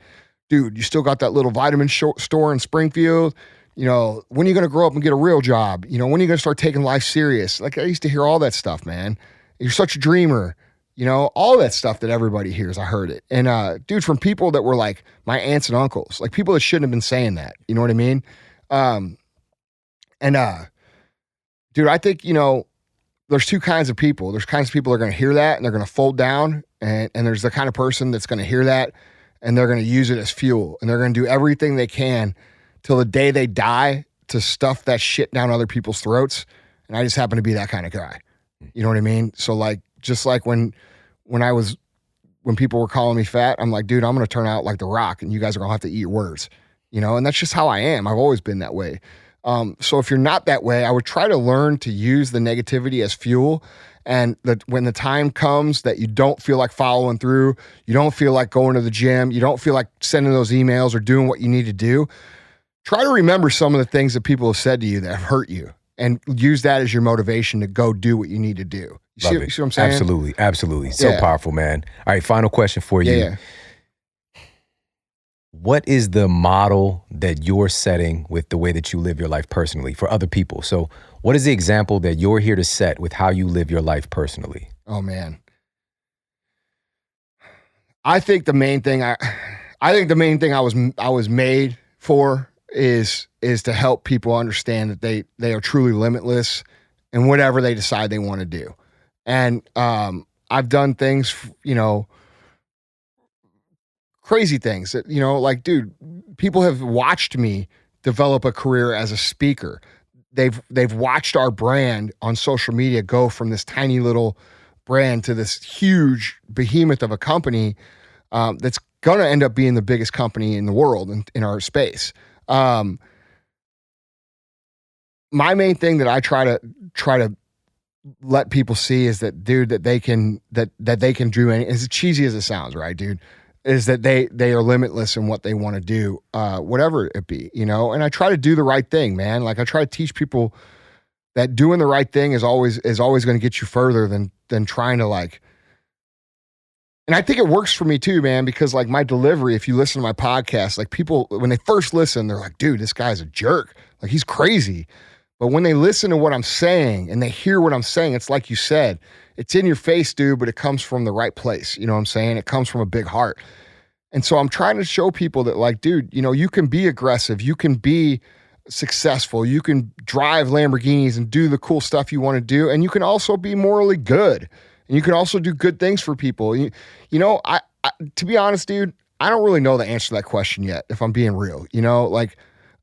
Speaker 3: dude, you still got that little vitamin store in Springfield. You know, when are you going to grow up and get a real job? You know, when are you going to start taking life serious? Like, I used to hear all that stuff, man. You're such a dreamer. You know, all that stuff that everybody hears, I heard it. And dude, from people that were like my aunts and uncles, like people that shouldn't have been saying that. You know what I mean? Dude, I think, you know, there's two kinds of people. There's kinds of people that are going to hear that and they're going to fold down. And there's the kind of person that's going to hear that and they're going to use it as fuel. And they're going to do everything they can till the day they die to stuff that shit down other people's throats. And I just happen to be that kind of guy. You know what I mean? So like, just like when people were calling me fat, I'm like, dude, I'm going to turn out like The Rock and you guys are going to have to eat your words, you know? And that's just how I am. I've always been that way. So if you're not that way, I would try to learn to use the negativity as fuel. And that when the time comes that you don't feel like following through, you don't feel like going to the gym, you don't feel like sending those emails or doing what you need to do, try to remember some of the things that people have said to you that have hurt you and use that as your motivation to go do what you need to do. You see what I'm saying?
Speaker 1: Absolutely. Absolutely. So powerful, man. All right. Final question for you.
Speaker 3: Yeah.
Speaker 1: What is the model that you're setting with the way that you live your life personally for other people? So what is the example that you're here to set with how you live your life personally?
Speaker 3: Oh man. I think the main thing I was made for is to help people understand that they are truly limitless in whatever they decide they want to do. And I've done things, you know, crazy things that, you know, like, dude, people have watched me develop a career as a speaker. They've watched our brand on social media go from this tiny little brand to this huge behemoth of a company that's going to end up being the biggest company in the world in our space. My main thing that I try to let people see is that, dude, that they can do anything. As cheesy as it sounds, right, dude? Is that they are limitless in what they want to do, whatever it be, you know? And I try to do the right thing, man. Like I try to teach people that doing the right thing is always going to get you further than trying to like. And I think it works for me too, man, because like my delivery, if you listen to my podcast, like people, when they first listen, they're like, dude, this guy's a jerk. Like he's crazy. But when they listen to what I'm saying and they hear what I'm saying, it's like you said, it's in your face, dude, but it comes from the right place. You know what I'm saying? It comes from a big heart. And so I'm trying to show people that like, dude, you know, you can be aggressive. You can be successful. You can drive Lamborghinis and do the cool stuff you want to do. And you can also be morally good. And you can also do good things for people. You know, I to be honest, dude, I don't really know the answer to that question yet, if I'm being real. You know, like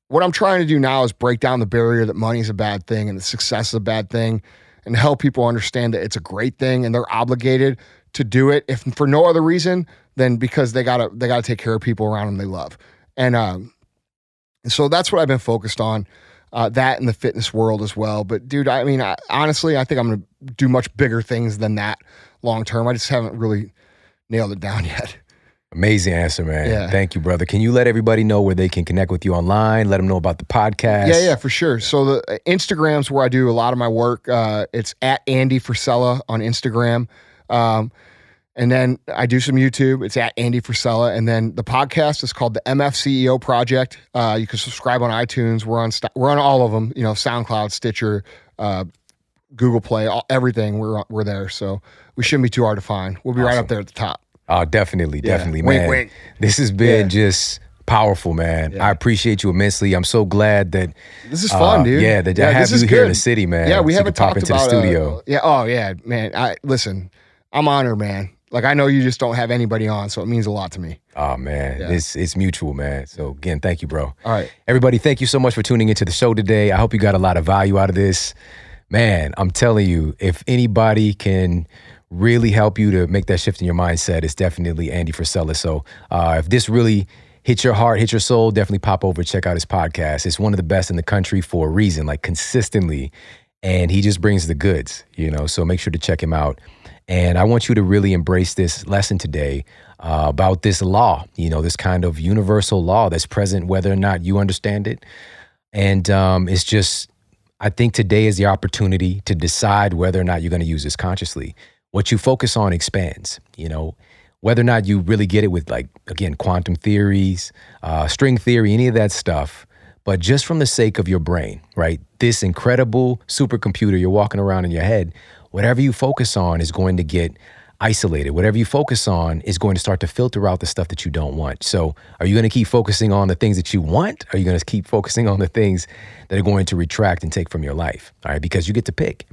Speaker 3: what I'm trying to do now is break down the barrier that money's a bad thing and that success is a bad thing, and help people understand that it's a great thing and they're obligated to do it, if for no other reason than because they gotta take care of people around them they love. And so that's what I've been focused on, that in the fitness world as well. But dude, I mean, honestly, I think I'm gonna do much bigger things than that long term. I just haven't really nailed it down yet.
Speaker 1: Amazing answer, man.
Speaker 3: Yeah.
Speaker 1: Thank you, brother. Can you let everybody know where they can connect with you online? Let them know about the podcast.
Speaker 3: Yeah, for sure. So the Instagram's where I do a lot of my work. It's at Andy Frisella on Instagram. And then I do some YouTube. It's at Andy Frisella. And then the podcast is called the MF CEO Project. You can subscribe on iTunes. We're on all of them. You know, SoundCloud, Stitcher, Google Play, everything. We're there. So we shouldn't be too hard to find. We'll be right up there at the top.
Speaker 1: Oh, definitely,
Speaker 3: Yeah.
Speaker 1: man.
Speaker 3: Wink.
Speaker 1: This has been just Powerful, man.
Speaker 3: Yeah.
Speaker 1: I appreciate you immensely. I'm so glad that
Speaker 3: This is fun, dude.
Speaker 1: Yeah, that I have
Speaker 3: this
Speaker 1: you
Speaker 3: is
Speaker 1: here in
Speaker 3: good.
Speaker 1: the city, man.
Speaker 3: Yeah, we
Speaker 1: so you
Speaker 3: haven't
Speaker 1: can pop
Speaker 3: talked
Speaker 1: into
Speaker 3: about
Speaker 1: the studio.
Speaker 3: yeah. Oh yeah, man. Listen. I'm honored, man. Like, I know you just don't have anybody on, so it means a lot to me.
Speaker 1: Oh man, it's mutual, man. So again, thank you, bro.
Speaker 3: All right,
Speaker 1: everybody, thank you so much for tuning into the show today. I hope you got a lot of value out of this. Man, I'm telling you, if anybody can really help you to make that shift in your mindset, it's definitely Andy Frisella. So if this really hit your heart, hit your soul, definitely pop over, check out his podcast. It's one of the best in the country for a reason, like consistently. And he just brings the goods, so make sure to check him out. And I want you to really embrace this lesson today about this law, this kind of universal law that's present whether or not you understand it. And it's just, I think today is the opportunity to decide whether or not you're going to use this consciously. What you focus on expands, whether or not you really get it with, like, again, quantum theories, string theory, any of that stuff. But just from the sake of your brain, right? This incredible supercomputer you're walking around in your head, whatever you focus on is going to get isolated. Whatever you focus on is going to start to filter out the stuff that you don't want. So are you going to keep focusing on the things that you want? Or are you going to keep focusing on the things that are going to retract and take from your life? All right, because you get to pick.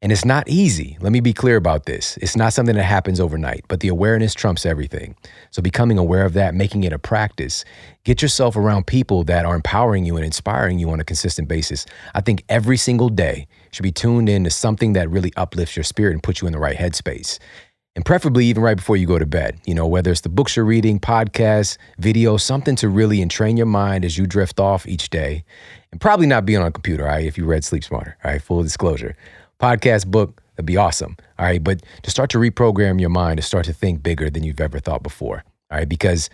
Speaker 1: And it's not easy. Let me be clear about this. It's not something that happens overnight, but the awareness trumps everything. So becoming aware of that, making it a practice, get yourself around people that are empowering you and inspiring you on a consistent basis. I think every single day should be tuned in to something that really uplifts your spirit and puts you in the right headspace. And preferably even right before you go to bed, whether it's the books you're reading, podcasts, videos, something to really entrain your mind as you drift off each day. And probably not being on a computer, all right, if you read Sleep Smarter, all right, full disclosure. Podcast, book, that'd be awesome, all right? But to start to reprogram your mind, to start to think bigger than you've ever thought before, all right? Because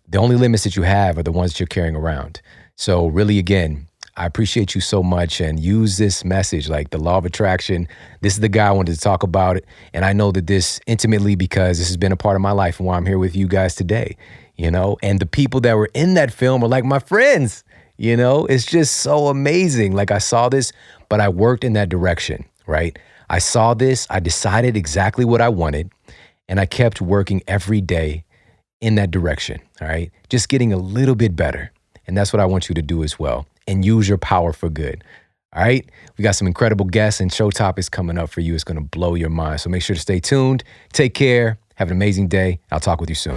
Speaker 1: the only limits that you have are the ones that you're carrying around. So really, again, I appreciate you so much, and use this message, like the law of attraction. This is the guy I wanted to talk about it. And I know that this intimately because this has been a part of my life and why I'm here with you guys today, and the people that were in that film are like my friends, it's just so amazing. Like, I saw this, but I worked in that direction, right? I saw this, I decided exactly what I wanted, and I kept working every day in that direction, all right? Just getting a little bit better. And that's what I want you to do as well. And use your power for good. All right? We got some incredible guests and show topics coming up for you. It's going to blow your mind. So make sure to stay tuned. Take care. Have an amazing day. I'll talk with you soon.